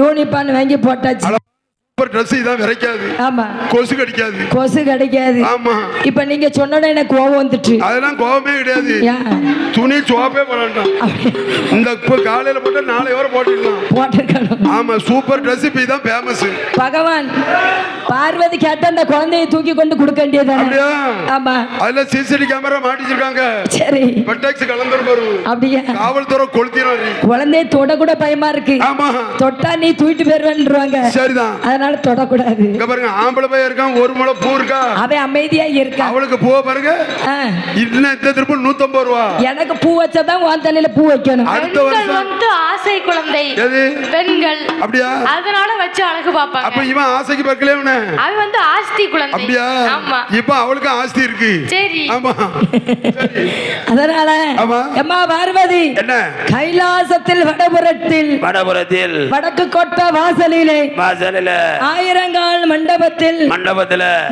Uniform வாங்கி போட்டாச்சு. Dress இதான் விரைக்காது. ஆமா. கொசு கடிக்காது. கொசு கடிக்காது. ஆமா. இப்போ நீங்க சொன்னோனே எனக்கு கோவம் வந்துச்சு. அதெல்லாம் கோவமே கிடையாது. துணி சோப்பே போடலாம். இந்த இப்ப காலையில போட்டு நாளை வரை போட்டுடலாம். போட்டுக்கலாம். ஆமா சூப்பர் Dress இப்போ இதான் ஃபேமஸ். பகவான் பார்வதி கேட்ட அந்த குழந்தையை தூக்கி கொண்டு கொடுக்க வேண்டியதானே? அப்படியே. ஆமா. அதுல சிசிடி கேமரா மாட்டிச்சிருக்காங்க. சரி. பட்டாக்ஸ் கலந்துற பாரு. அப்படியே. காவல்துறை கொளுத்திறாரு. குழந்தையை தொட கூட பயமா இருக்கு. ஆமா. தொட்டா நீ தூக்கிட்டு போயிடுவேன்றாங்க. சரிதான். அதனால தொடக்கூடாது. இங்க பாருங்க ஆம்பளை பையன் இருக்கான் ஒரு முளை பூ இருக்கா. அவன் அமைதியா இருக்கா. அவளுக்கு பூ பாருங்க. இன்ன இந்த திருப்பு 150 ரூபாய். எனக்கு பூ வச்சாதான் உன் தலையில பூ வைக்கணும். அடுத்த வருஷம் வந்து ஆசை குழந்தை. எது? பெண்கள். அப்படியே. அதனால வச்சு அழகு பாப்பாங்க. அப்ப இவன் ஆசைக்கு பார்க்கல இவனே. அவன் வந்து ஆஸ்தி குழந்தை. அப்படியே. ஆமா. இப்போ அவளுக்கு ஆஸ்தி இருக்கு. சரி. ஆமா. சரி. அதனால அம்மா பார்வதி என்ன கைலாசத்தில் வடபுறத்தில் வடக்கு கோட்ட வாசலிலே ஆயிரங்கால் மண்டபத்தில்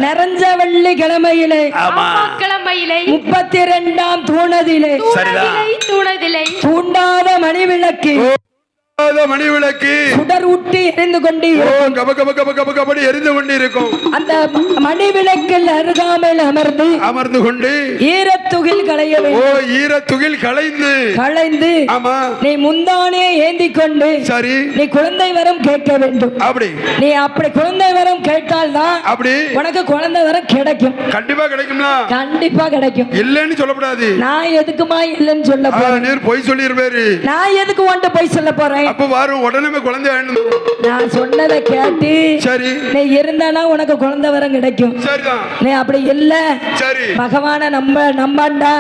நிறைஞ்ச வெள்ளி கிழமையிலே 32ஆம் தூணதிலே தூண்டாத மணிவிளக்கு சுடர் ஊட்டி எரிந்து கொண்டு எரிந்து கொண்டு இருக்கும். அந்த மணிவிளக்கில் அருகாமையில் அமர்ந்து கொண்டு ஈரத்துகில் ஈரத்துகில் களைந்து நீ முந்தானே ஏந்தி கொண்டு சரி நீ குழந்தை வரம் கேட்க வேண்டும். அப்படி நீ அப்படி குழந்தை வரம் கேட்டால் தான் அப்படி உனக்கு குழந்தை வரம் கிடைக்கும். கண்டிப்பா கிடைக்கும்னா? கண்டிப்பா கிடைக்கும். இல்லன்னு சொல்லக்கூடாது. நான் எதுக்குமா இல்லன்னு சொல்ல போறேன்? நீர் பொய் சொல்லிருப்பாரு. நான் எதுக்கு உன்கிட்ட பொய் சொல்ல போறேன்? அப்ப வாரும் உடனே குழந்தை வேணும். நான் சொன்னதை கேட்டு சரி நீ இருந்தானா உனக்கு குழந்தை வரம் கிடைக்கும். சரிதான். நீ அப்படி இல்ல சரி பகவான நம்பாண்டா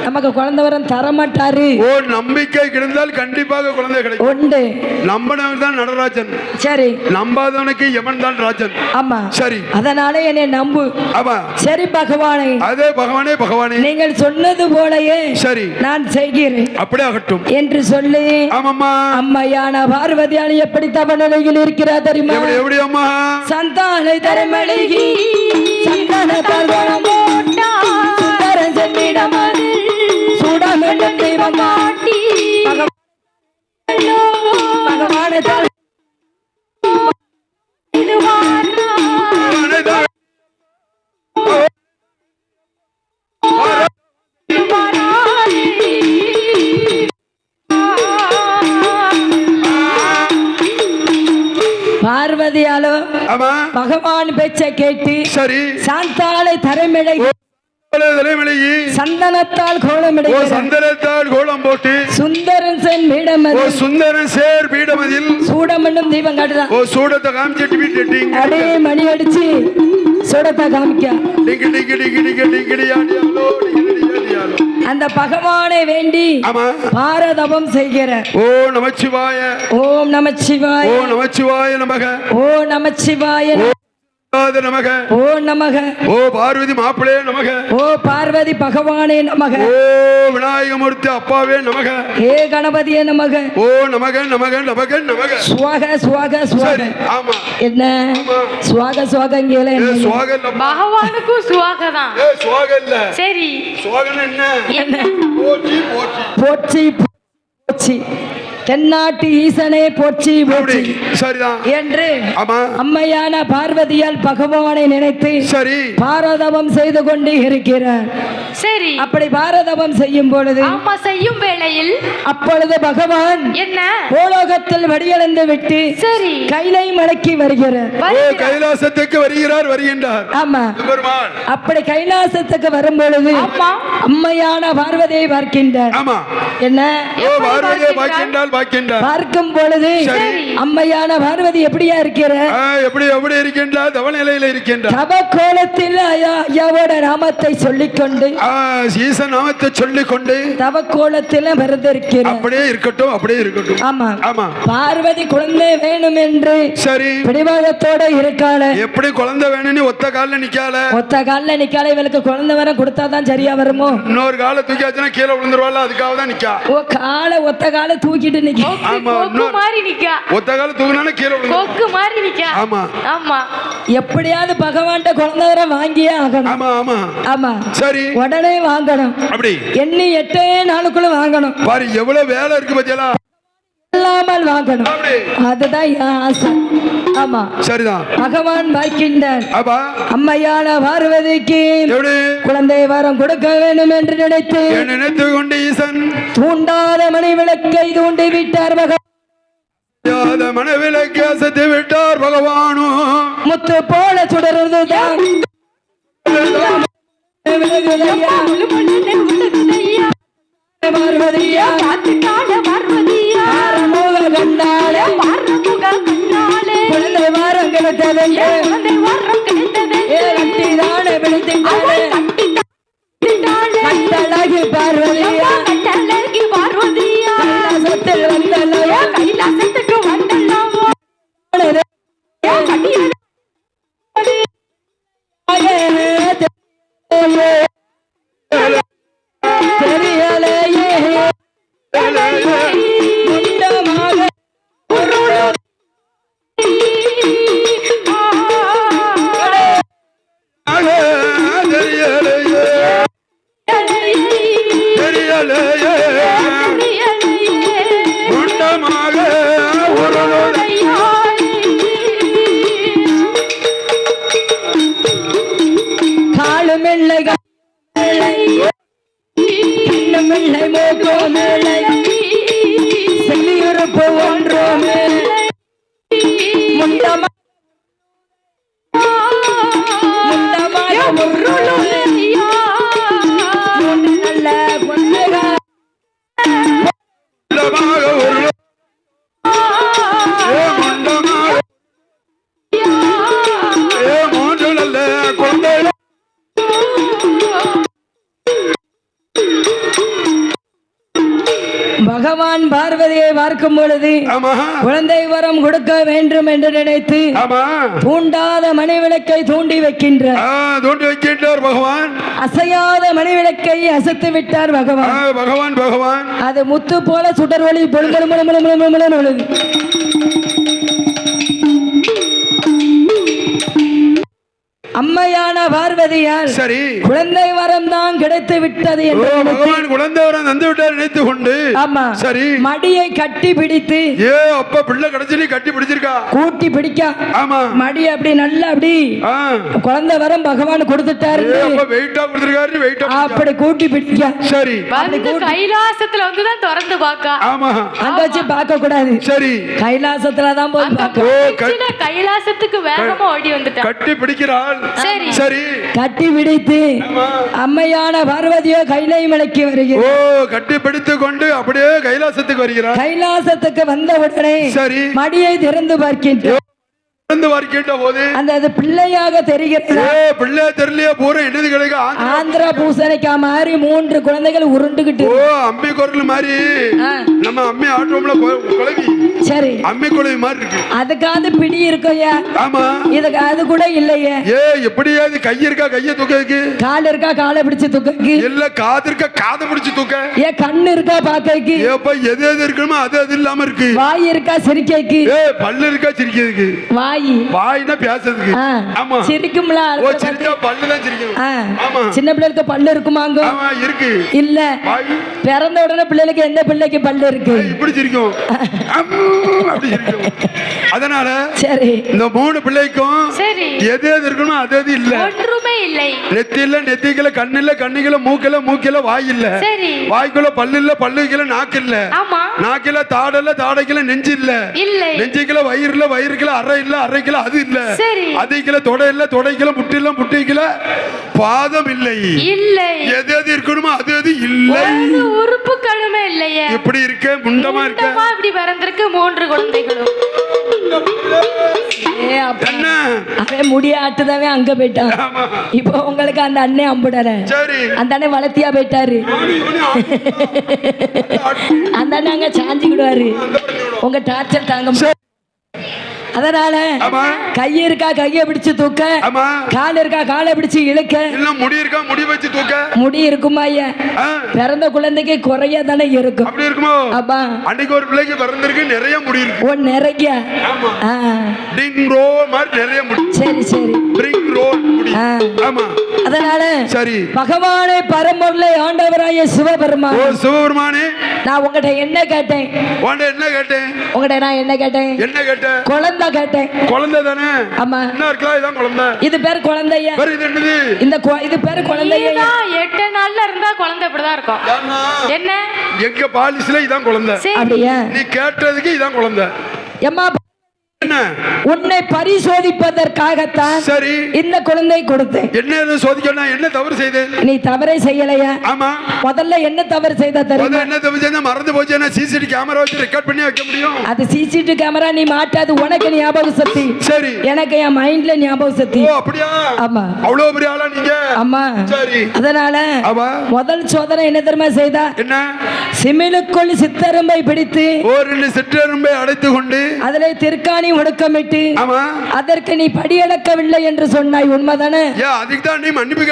நமக்கு குழந்தை வரம் தர மாட்டாரு. ஓ நம்பிக்கை இருந்தால் கண்டிப்பாக குழந்தை கிடைக்கும். உண்டு. நம்பினவன் தான் நடராஜன். சரி. நம்பாதவனுக்கு யமன் தான் ராஜன். ஆமா. சரி. அதனால என்னை நம்பு. ஆமா. சரி பகவானே. அதே பகவானே நீங்கள் சொன்னது போலயே சரி நான் செய்கிறேன். அப்படியே ஆகட்டும் என்று சொல்லி ஆமாம்மா அம்மையான பார்வதியானி எப்படி தவணையில் இருக்கிறார் தெரியுமா? எப்படி அம்மா? சந்தானை தரமழகி சந்தானத்தால் வளம் போட்டா சுந்தரன் சென்னிடமது சுடமென்னும் தெய்வம் காட்டி பகவானத்தால் பார்வதியாலோ பகவான் பேச்சை கேட்டு சரி சாந்தாளை தரமிழகி சந்தனத்தால் கோலம் போட்டு சுந்தரன் சேர் பீடமதில் சூடமண்ணும் தீபம் காட்டுதான். சூடத்தை காமிச்சிட்டு அடே மணி அடிச்சு சூடத்தை காமிக்க அந்த பகவானை வேண்டி பாரதவம் செய்கிற ஓம் நமச்சிவாய ஓம் நமச்சிவாய ஓம் நமச்சிவாய நமக ஓம் நமச்சிவாய நமக ஓ நமக ஓ பார்வதி மாப்பிளே நமக ஓ பார்வதி பகவானே நமக ஓ விநாயகமூர்த்தி அப்பாவே நமக ஏ கணபதியே நமக ஓ நமக நமக நமக நமக சுவாக சுவாக சுவாக. ஆமா என்ன சுவாக சுவாகங்கேல சுவாக இல்ல பகவானுக்கும் சுவாக தான். சுவாக இல்ல. சரி சுவாகன என்ன? போற்றி போற்றி போற்றி தென்னாட்டு ஈசனே போற்றி போற்றி சரிதான் என்று அம்மையான பார்வதியால் பகவானை நினைத்து சரி பாரதவம் செய்து கொண்டு இருக்கிறார். சரி அப்படி பாரதவம் செய்யும் பொழுது அம்மா செய்யும் வேளையில் அப்பொழுது பகவான் என்ன பூலோகத்தில் வடியளந்து விட்டு சரி கைலை மலைக்கு வருகிறார். கைலாசத்துக்கு வருகின்றார். ஆமா அப்படி கைலாசத்துக்கு வரும் பொழுது அம்மையான பார்வதியை பார்க்கின்றார். ஆமா என்ன பார்வதியை பார்க்கின்றால் பார்க்கும் பொழுது அம்மையான பார்வதி எப்படியா இருக்கிற? எப்படி இருக்கின்றார்? தவநிலையில இருக்கின்றார். தவ கோலத்தில் ஐயாவோட நாமத்தை சொல்லிக்கொண்டு ஈசன் நாமத்தை சொல்லிக்கொண்டு தவ கோலத்தில் விரதிருக்கிறார். அப்படியே இருக்கட்டும். ஆமா ஆமா பார்வதி குழந்தை வேணும் என்று சரி பிடிவாதத்தோட இருக்காள. எப்படி குழந்தை வேணும்னு ஒத்த கால்ல நிக்கால இவளுக்கு குழந்தை வர கொடுத்தாதான் சரியா வருமோ? இன்னொரு காலை தூக்கியாச்சுன்னா கீழே விழுந்துருவாள். அதுக்காக தான் நிக்கா. ஓ காலை ஒத்த காலை தூக்கிட்டு எப்படியாவது பகவான் குழந்தை வர வாங்கியே ஆகணும். ஆமா சரி உடனே வாங்கணும். அப்படி எண்ணி 8 நாளுக்குள்ள வாங்கணும். பாரு எவ்வளவு வேலை இருக்கு பத்தியலா. இல்லாமல் வாங்கணும். அதுதான் என் ஆசை. ஆமா சரிதான். பகவான் பார்க்கின்றார். அப்பா அம்மையான பார்வதிக்கு குழந்தை வரம் கொடுக்க வேண்டும் என்று நினைத்து கொண்டு ஈசன் தூண்டாத மணி விளக்கை தூண்டி விட்டார். மனவிலக்கு அசைத்து விட்டார் பகவானோ. முத்து போல சுடருதுதான் பார்வதியா கண்டாலே குழந்தை வாரம் கிடைத்தது கட்டிதானே பிடித்தாலே கட்டழகி பார்வதியா கைலாசத்தில் வந்தல்லவோ கைலாசத்துக்கு வந்தல்லவோ தெரியலையே முண்டமாக காலுமில்லை கண்ணுமில்லை மூக்கோமில்லை செல்லியுறுப்பு ஒன்றுமே முண்டமாக நல்ல குழந்தைகள் பகவான் பார்வதியை பார்க்கும் பொழுது குழந்தை வரம் கொடுக்க வேண்டும் என்று நினைத்து தூண்டாத மணி விளக்கை தூண்டி வைக்கின்றார் பகவான். அசையாத மணி விளக்கை அசைத்து விட்டார் பகவான். அது முத்து போல சுடர் ஒளி பொழுது அம்மையான பார்வதியால் சரி குழந்தை வரம் தான் கிடைத்து விட்டது என்று பகவான் குழந்தை வரம் தந்து விட்டார் நினைத்து கொண்டு ஆமா சரி மடியை கட்டி பிடித்து அப்பா பிள்ளை கிடைச்சி கட்டி பிடிச்சிருக்கா கூட்டி பிடிக்க ஆமா மடி அப்படி நல்லா அப்படி குழந்தை வரம் பகவான் கொடுத்துட்டாரு வெயிட்டா கொடுத்திருக்காரு வெயிட்டா அப்படி கூட்டி பிடிக்க சரி கைலாசத்துல வந்து தான் திறந்து பார்க்க. ஆமா அங்க வச்சு பார்க்க கூடாது. சரி கைலாசத்துல தான் போய் பார்க்க. கைலாசத்துக்கு வேகமா ஓடி வந்துட்டா கட்டி பிடிக்கிறாள். சரி சரி கட்டி பிடித்து அம்மையான பார்வதியோ கைலை மலைக்கு வருகிறார். கட்டி பிடித்து கொண்டு அப்படியே கைலாசத்துக்கு வருகிறார். கைலாசத்துக்கு வந்த உடனே சரி மடியை திறந்து பார்க்கின்றார். அந்த பிள்ளையாக தெரிகிறது. பிள்ளை தெரியலையே பூரா என்னது கிடைக்க ஆந்திரா பூசணிக்கா மாதிரி 3 குழந்தைகள் உருண்டுகிட்டு அம்மி குரல் மாதிரி நம்ம அம்மி ஆட்டோம்ல குழவி சரி அம்மி குழவி மாதிரி இருக்கு. அதுக்காவது பிடி இருக்குயா. ஆமா இதுக்கு அது கூட இல்லையே. எப்படியாவது கை இருக்கா கைய தூக்கக்கு, கால் இருக்கா காலை பிடிச்சு தூக்கக்கு, இல்ல காது இருக்கா காதை பிடிச்சு தூக்க, கண்ணு இருக்கா பாக்கக்கு, எது எது இருக்கணுமோ அது இல்லாம இருக்கு. வாய் இருக்கா சிரிக்கக்கு, பல்லு இருக்கா சிரிக்கிறதுக்கு. வாய்னா பேசுறதுக்கு. ஆமா சிரிக்கும்ல. சிரிச்சா பல்லு தான் சிரிக்கும். ஆமா சின்ன பிள்ளைகளுக்கு பல்லு இருக்குமாங்க? ஆமா இருக்கு. இல்ல பிறந்த உடனே பிள்ளைகளுக்கு எந்த பிள்ளைக்கு பல்லு இருக்கு? இப்படி சிரிக்கும் அப்படி சிரிக்கும். அதனால சரி இந்த 3 பிள்ளைக்கும் எது எது இருக்கணும் அது எது இல்ல. ஒன்றுமே இல்லை. நெத்தியில நெத்திக்குள்ள, கண்ணுல கண்ணுக்குள்ள, மூக்குல மூக்குல, வாய் இல்ல. வாய்க்குள்ள பல்லு இல்ல, பல்லுக்குள்ள நாக்கு இல்ல. நாக்குல தாடல, தாடைக்குள்ள நெஞ்சு இல்ல. நெஞ்சுக்குள்ள வயிறுல, வயிறுக்குள்ள அறை இல்ல, அறைக்குள்ள அது இல்ல. அதுக்குள்ள தொடை இல்ல, தொடைக்குள்ள முட்டி இல்ல, முட்டிக்குள்ள பாதம் இல்லை. எது எது இருக்கணுமோ அது எது இல்ல. உறுப்பு கழுமே இல்லையே. எப்படி இருக்க முண்டமா இருக்க. இப்படி பிறந்திருக்கு 3 குழந்தைகளும். அவன் முடியாட்டுதாவே அங்க போயிட்டான். இப்போ உங்களுக்கு அந்த அண்ணன் அம்புடற அந்த அண்ணன் வளர்த்தியா போயிட்டாரு. அந்த அண்ணன் அங்க சாஞ்சிக்கிடுவாரு. உங்க டார்ச்சர் தாங்க அதனால ஆமா. கை இருக்கா கையை பிடிச்சு தூக்க, ஆமா. கால் இருக்கா காலை பிடிச்சு இழுக்க, இல்ல முடி இருக்கா முடி வச்சு தூக்க. முடி இருக்குமா ஐயா? பிறந்த குழந்தைக்கு குறையா தானே இருக்கும். அப்படி இருக்குமோ? அப்பா அன்னைக்கு ஒரு பிள்ளைக்கு பிறந்திருக்கு, நிறைய முடி இருக்கு. ஓ நிறைய. டிங் ரோ மாதிரி நிறைய முடி. சரி சரி. டிங் ரோ முடி. ஆமா. அதனால சரி. பகவானே பரம்பொருளை ஆண்டவராய சிவபெருமான். ஓ சிவபெருமானே, நான் உங்ககிட்ட என்ன கேட்டேன்? உன்கிட்ட என்ன கேட்டேன்? உங்ககிட்ட நான் என்ன கேட்டேன்? என்ன கேட்டேன்? குழந்தை கேட்டேன். குழந்தை தானே? ஆமா. என்ன இருக்கலாம்? இதான் குழந்தை. இது பேர் குழந்தையா? பேர் இது என்னது? இது பேர் குழந்தையா? 8 நாள்ல இருந்தா குழந்தை இப்படிதான் இருக்கும். என்ன எங்க பாலிஸ்ல இதான் குழந்தை. அப்படியா? நீ கேட்டதுக்கு இதான் குழந்தை. எம்மா என்ன? உன்னை பரிசோதிப்பதற்காகத்தான் சரி இந்த குழந்தை கொடுத்தேன். என்ன சோதிக்கணும்? என்ன தவறு செய்தேன்? நீ தவறே செய்யலையா? ஆமா. முதல்ல என்ன தவறு செய்த தெரியுமா? என்ன தவறு செய்த? மறந்து போச்சு. என்ன சிசிடி கேமரா வச்சு ரெக்கார்ட் பண்ணி வைக்க முடியும்? அது சிசிடி கேமரா நீ மாட்டாது. உனக்கு ஞாபக சக்தி, சரி. எனக்கு என் மைண்ட்ல ஞாபக சக்தி. ஓ அப்படியா? ஆமா. அவ்வளவு பெரிய ஆளா நீங்க? ஆமா. சரி. அதனால முதல் சோதனை என்ன தெரியுமா செய்தா? என்ன? சிமிழுக்குள் சித்தரும்பை பிடித்து ஒரு சிற்றரும்பை அடைத்து கொண்டு அதிலே திருக்காணி முடக்கமிட்டு, ஆமா, அதற்கு நீ படியளக்கவில்லை என்று சொன்னாய். உண்மைதானே? அதுக்கு தான் நீ மன்னிப்பு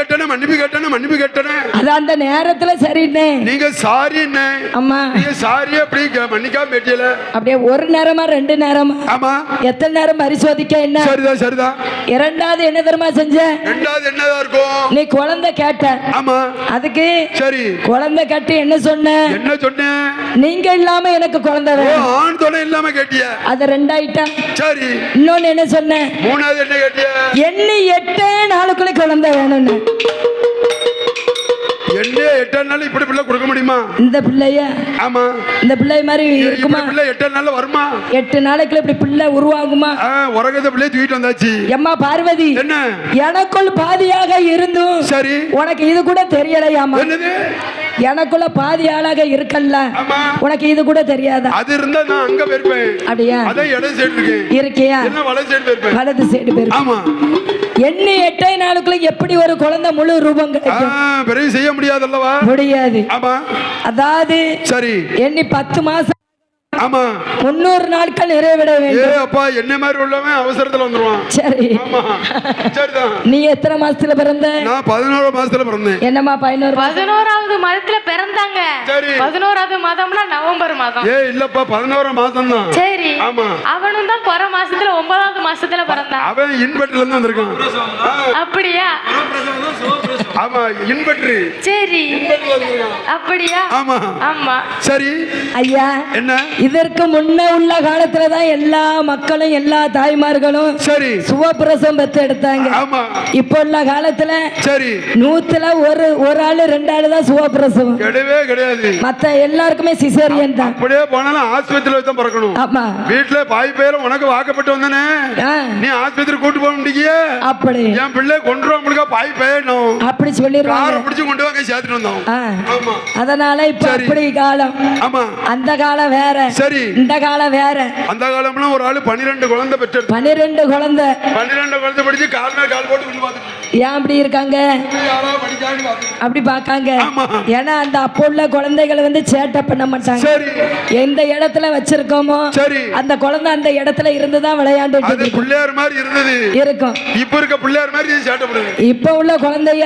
கேட்டன. அது அந்த நேரத்துல சரிண்ணே. நீங்க சாரி. அம்மா நீங்க சாரி அப்படி மன்னிக்காம பேட்டியல. அப்படியே ஒரு நேரமா 2 நேரமா? ஆமா. எத்தனை நேரம் பரிசோதிக்க? என்ன? சரிதான். இரண்டாவது என்ன தெரியுமா செஞ்ச? இரண்டாவது என்னதா இருக்கும்? நீ குழந்தை கேட்ட. ஆமா. அதுக்கு சரி. குழந்தை கட்டி என்ன சொன்ன? நீங்க இல்லாம எனக்கு குழந்தை வேணும். ஆண் துணை இல்லாம கேட்டிய. அது 2 ஆயிட்டா. சரி. இன்னொன்னு என்ன சொன்ன? மூணாவது என்ன கேட்டிய? எண்ணி 8 நாளுக்குள்ள குழந்தை வேணும்னு. என்ன 8 நாள் இப்படி பிள்ளை கொடுக்க முடியுமா? இந்த பிள்ளைய? ஆமா. இந்த பிள்ளை மாதிரி இருக்குமா? பிள்ளை 8 நாள்ல வருமா? 8 நாளைக்குள்ள இப்படி பிள்ளை உருவாகுமா? உறகத பிள்ளை தூக்கிட்டு வந்தாச்சு. எம்மா பார்வதி, என்ன எனக்குள் பாதியாக இருந்தும் சரி உனக்கு இது கூட தெரியலையாமா? என்னது? எனக்குள்ள பாதி ஆளாக இருக்கல்ல, உனக்கு இது கூட தெரியாதா? அது இருந்தா நான் அங்க போயிருப்பேன். அப்படியா? அதான் இடது சைடு இருக்கேன். இருக்கியா? என்ன வலது சைடு போயிருப்பேன். வலது சைடு போயிருப்பேன். ஆமா. எண்ணி 8 நாளுக்குள்ள எப்படி ஒரு குழந்தை முழு ரூபம் கிடைக்கும்? பிறகு செய்ய முடியாது அல்லவா? முடியாது. ஆமா. அதாவது சரி எண்ணி 10 மாசம். ஆமா. 300 நாட்கள் நிறைவிட வேண்டும். அப்பா என்ன மாதிரி உள்ளவன் அவசரத்துல வந்துருவான். சரி. ஆமா. சரிதான். நீ எத்தனை மாசத்துல பிறந்த? நான் 11 மாசத்துல பிறந்தேன். என்னம்மா 11வது மாதத்துல பிறந்தாங்க. சரி. 11வது மாதம்னா நவம்பர் மாதம். இல்லப்பா 11 மாசம் தான். சரி. ஆமா. அவனும் தான் குறை மாசத்துல 9வது மாசத்துல பிறந்தான். அவன் இன்வெர்டர்ல இருந்து வந்திருக்கான். அப்படியா? ஆமா இன்வெர்டர். சரி. அப்படியா? ஆமா. ஆமா. சரி. ஐயா என்ன? இதற்கு முன்ன உள்ள காலத்துல தான் எல்லா மக்களும் எல்லா தாய்மார்களும் சரி சுவப்பிரசவம் பெற்று எடுத்தாங்க. ஆமா. இப்போ உள்ள காலத்துல சரி 100ல ஒரு ஆளு 2 ஆளு தான் சுவப்பிரசவம். கிடையாது. மத்த எல்லாருக்குமே சிசேரியன் தான். அப்படியே போனாலும் ஆஸ்பத்திரியில தான் பிறக்கணும். ஆமா. வீட்ல பாய் பேர உனக்கு வாக்கப்பட்டு வந்தனே, நீ ஆஸ்பத்திரி கூட்டி போக முடியல. அப்படி என் பிள்ளை கொண்டு உங்களுக்கு பாய் பேயணும் அப்படி சொல்லிடுவாங்க. காரை பிடிச்சு கொண்டு வாங்க சேர்த்துட்டு வந்தோம். ஆமா. அதனால இப்ப அப்படி காலம். ஆமா. அந்த காலம் வேற. சரி. இந்த காலம் வேற. அந்த காலம்ல ஒரு ஆளு 12 குழந்தை பெற்று 12 குழந்தை படிச்சு கால் மேல கால் போட்டு வந்து பாத்துட்டு ஏன் அப்படி இருக்காங்க? அப்படி பாக்காங்க. ஏன்னா அந்த அப்போ உள்ள குழந்தைகளை வந்து சேட்டை பண்ண மாட்டாங்க. எந்த இடத்துல வச்சிருக்கோமோ சரி அந்த குழந்தை அந்த இடத்துல இருந்துதான் விளையாண்டு பிள்ளையார் மாதிரி இருந்தது இருக்கும். இப்ப இருக்க பிள்ளையார் மாதிரி சேட்டை பண்ணுது. இப்ப உள்ள குழந்தைய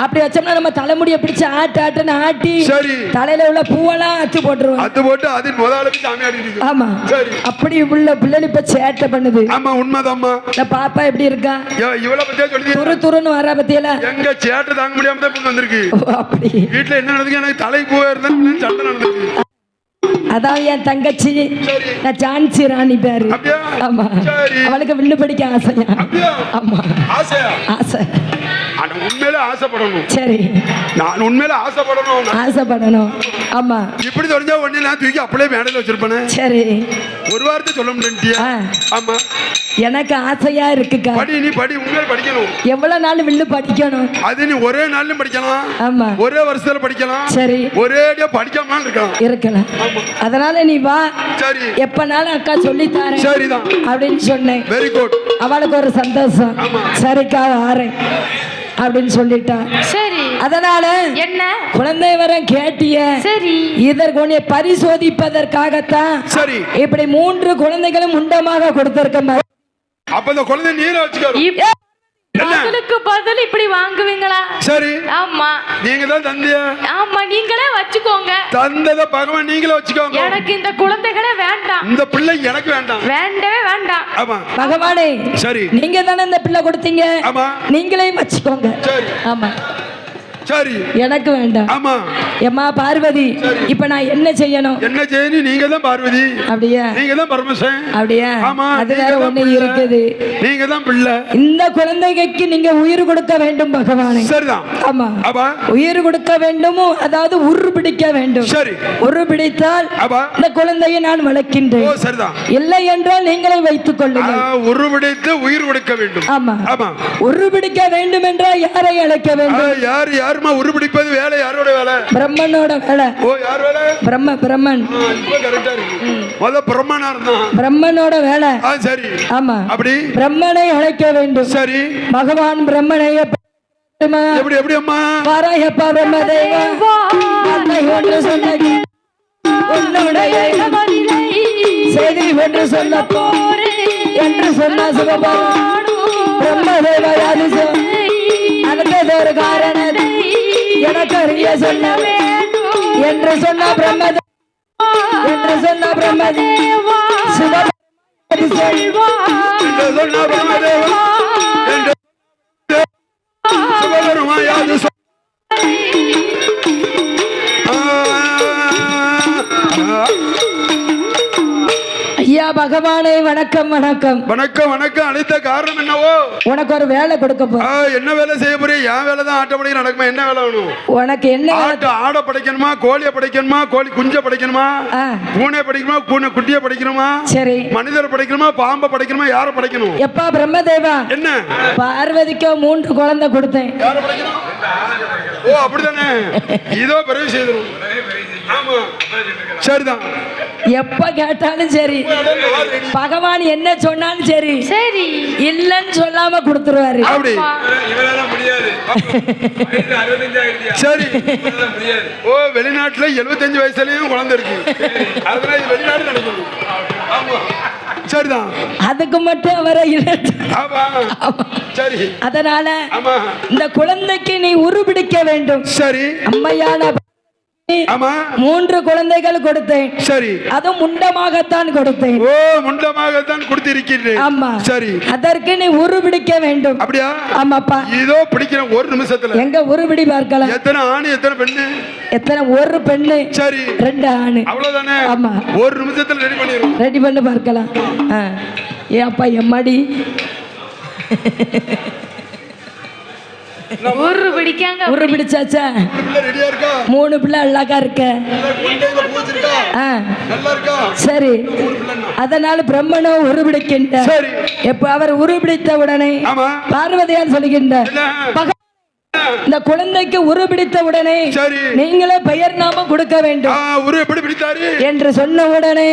அப்படி வச்சோம்னா நம்ம தலைமுடியை பிடிச்சு ஆட்டுன்னு ஆட்டி சரி தலையில உள்ள பூவெல்லாம் அத்து போட்டுருவோம். அத்து போட்டு அது முதல்ல சாமி ஆடிட்டு. ஆமா. அப்படி உள்ள பிள்ளைகள் இப்ப சேட்டை பண்ணுது. ஆமா உண்மைதாம்மா. இந்த பாப்பா எப்படி இருக்கா? இவளை பத்தியா சொல்லி துருன்னு வர பத்தியில எங்க சேட்டை தாங்க முடியாம தான் வந்திருக்கு. அப்படி வீட்டுல என்ன நடந்துக்கு எனக்கு தலை பூவா இருந்தா சண்டை நடந்துருக்கு. அதான் என் தங்கச்சி நான் ஜான்சி ராணி பேரு. ஆமா. அவளுக்கு வில்லு படிக்க ஆசையா? ஆமா. ஆசை. உண்மையில ஆசைப்படணும். சரி நான் உண்மையில ஆசைப்படணும். ஆமா. இப்படி தெரிஞ்சா ஒண்ணு நான் தூக்கி அப்படியே மேடையில வச்சிருப்பேன். சரி ஒரு வார்த்தை சொல்ல முடியா? ஆமா. எனக்கு ஆசையா இருக்குக்கா. படி நீ படி உண்மையில படிக்கணும். எவ்வளவு நாள் வில்லு படிக்கணும்? அது நீ ஒரே நாள்ல படிக்கலாம். ஆமா. ஒரே வருஷத்துல படிக்கலாம். சரி ஒரேடியா படிக்காம இருக்கலாம். அதனால நீ வா. சரி எப்பனாலும் அக்கா சொல்லி தரேன். சரிதான் அப்படின்னு சொன்னேன். Very good. அவளுக்கு ஒரு சந்தோஷம். சரிக்கா ஆறேன் அப்படின்னு சொல்லிட்டா. சரி அதனால என்ன குழந்தை வரம் கேட்டிய சரி இதற்கு உன்னை பரிசோதிப்பதற்காகத்தான் சரி இப்படி 3 குழந்தைகளும் முண்டமாக கொடுத்திருக்க. அப்ப இந்த குழந்தை நீரை வச்சுக்கோ. பதிலுக்கு பதில் இப்படி வாங்குவீங்களா? சரி ஆமா நீங்க தான் தந்தையா? ஆமா நீங்களே வச்சுக்கோங்க. தந்தத பகவான் நீங்களே வச்சுக்கோங்க. எனக்கு இந்த குழந்தைகளே வேண்டாம். இந்த பிள்ளை எனக்கு வேண்டாம். வேண்டவே வேண்டாம். ஆமா பகவானே சரி நீங்க தானே இந்த பிள்ளை கொடுத்தீங்க. ஆமா நீங்களே வச்சுக்கோங்க. சரி ஆமா சரி எனக்கு வேண்டாம். ஆமா எம்மா பார்வதி இப்ப நான் என்ன செய்யணும்? என்ன செய்யணும்? நீங்க தான் பார்வதி. அப்படியா? நீங்க தான் பரமேசன். அப்படியா? ஆமா அது வேற ஒண்ணு இருக்குது. நீங்க தான் பிள்ளை. இந்த குழந்தைக்கு நீங்க உயிர் கொடுக்க வேண்டும் பகவானே. சரிதான். ஆமா அப்பா உயிர் கொடுக்க வேண்டும். அதாவது உரு பிடிக்க வேண்டும். சரி உரு பிடித்தால் அப்பா இந்த குழந்தையை நான் வளர்க்கின்றேன். ஓ சரிதான். இல்லை என்றால் நீங்களே வைத்துக் கொள்ளுங்கள். உரு பிடித்து உயிர் கொடுக்க வேண்டும். ஆமா ஆமா உரு பிடிக்க வேண்டும் என்றால் யாரை அழைக்க வேண்டும்? யார் யாருமா உரு பிடிப்பது வேலை? யாரோட வேலை? பிரம்மனோட வேலை. ஓ யார் வேலை? பிரம்மன். இப்ப கரெக்டா இருக்கு. முத பிரம்மனா இருந்தான். பிரம்மனோட வேலை. சரி ஆமா அப்படி பிரம்மனை அழைக்க வேண்டும். சரி பகவான் பிரம்மனை எப்படி எப்படி அம்மா பாராயப்பா பிரம்மதேவா அன்னை ஒன்று சொன்னது உன்னுடைய செய்தி ஒன்று சொல்ல போறே என்று சொன்ன சிவபெருமான் பிரம்மதேவா யாதிசோ அதற்கொரு காரணத்தை எனக்கு அறிய சொல்ல வேண்டும் என்று சொன்ன பிரம்மதேவா என்று சொன்ன பிரம்மதேவா சிவபெருமான் சொல்வா என்று சொன்ன பிரம்மதேவா என்று சிவபெருமான் யாதிசோ ஐயா பகவானே வணக்கம் வணக்கம் வணக்கம் வணக்கம். அழைத்த காரணம் என்னவோ? உனக்கு ஒரு வேலை கொடுக்க போ. என்ன வேலை செய்ய போறீங்க? என் வேலை தான் ஆட்டப்படை நடக்குமா? என்ன வேலை வேணும் உனக்கு? என்ன ஆட படைக்கணுமா? கோழிய படைக்கணுமா? கோழி குஞ்ச படைக்கணுமா? பூனை படைக்கணுமா? பூனை குட்டிய படைக்கணுமா? சரி மனிதர் படைக்கணுமா? பாம்பை படைக்கணுமா? யார படைக்கணும்? எப்பா பிரம்மதேவா என்ன பார்வதிக்கு 3 குழந்தை கொடுத்தேன். யார படைக்கணும்? ஓ அப்படிதானே. இதோ பிறகு செய்தோம். ஆமா சரிதான். எப்ப கேட்டாலும் சரி பகவான் என்ன சொன்னாலும் சரி சரி இல்லன்னு சொல்லாம கொடுத்துருவாரு. அப்படி சரி. ஓ வெளிநாட்டுல 75 வயசுலயும் குழந்தை இருக்கு. அதனால இது வெளிநாடு நடக்குது. ஆமா சரிதான். அதுக்கு மட்டும் அவரை சரி. அதனால இந்த குழந்தைக்கு நீ உருபிடிக்க வேண்டும். சரி அம்மையான 3 குழந்தைகள் கொடுத்தேன். சரி அதுவும் முண்டமாகத்தான் கொடுத்தேன். ஓ முண்டமாகத்தான் கொடுத்திருக்கிறேன். ஆமா சரி அதற்கு நீ உருபிடிக்க வேண்டும். அப்படியா? ஆமாப்பா. இதோ பிடிக்கிறேன் ஒரு நிமிஷத்துல. எங்க உருபிடி பார்க்கலாம். எத்தனை ஆணு எத்தனை பெண்ணு? எத்தனை? ஒரு பெண்ணு. சரி 2 ஆணு. அவ்வளவுதானே? ஆமா ஒரு நிமிஷத்துல ரெடி பண்ணிடுவோம். ரெடி பண்ணி பார்க்கலாம். ஏப்பா எம்மாடி ஒரு பிடிக்காங்க. ஒரு பிடிச்சாச்சா? ரெடியா இருக்கா? 3 பிள்ளை அழகா இருக்க. சரி அதனால பிரம்மனும் உருபிடிக்கின்ற. எப்ப அவர் உருபிடித்த உடனே பார்வதியார் சொல்லுகின்ற இந்த குழந்தைக்கு உருபிடித்த உடனே நீங்களே பெயர் நாம கொடுக்க வேண்டும் என்று சொன்ன உடனே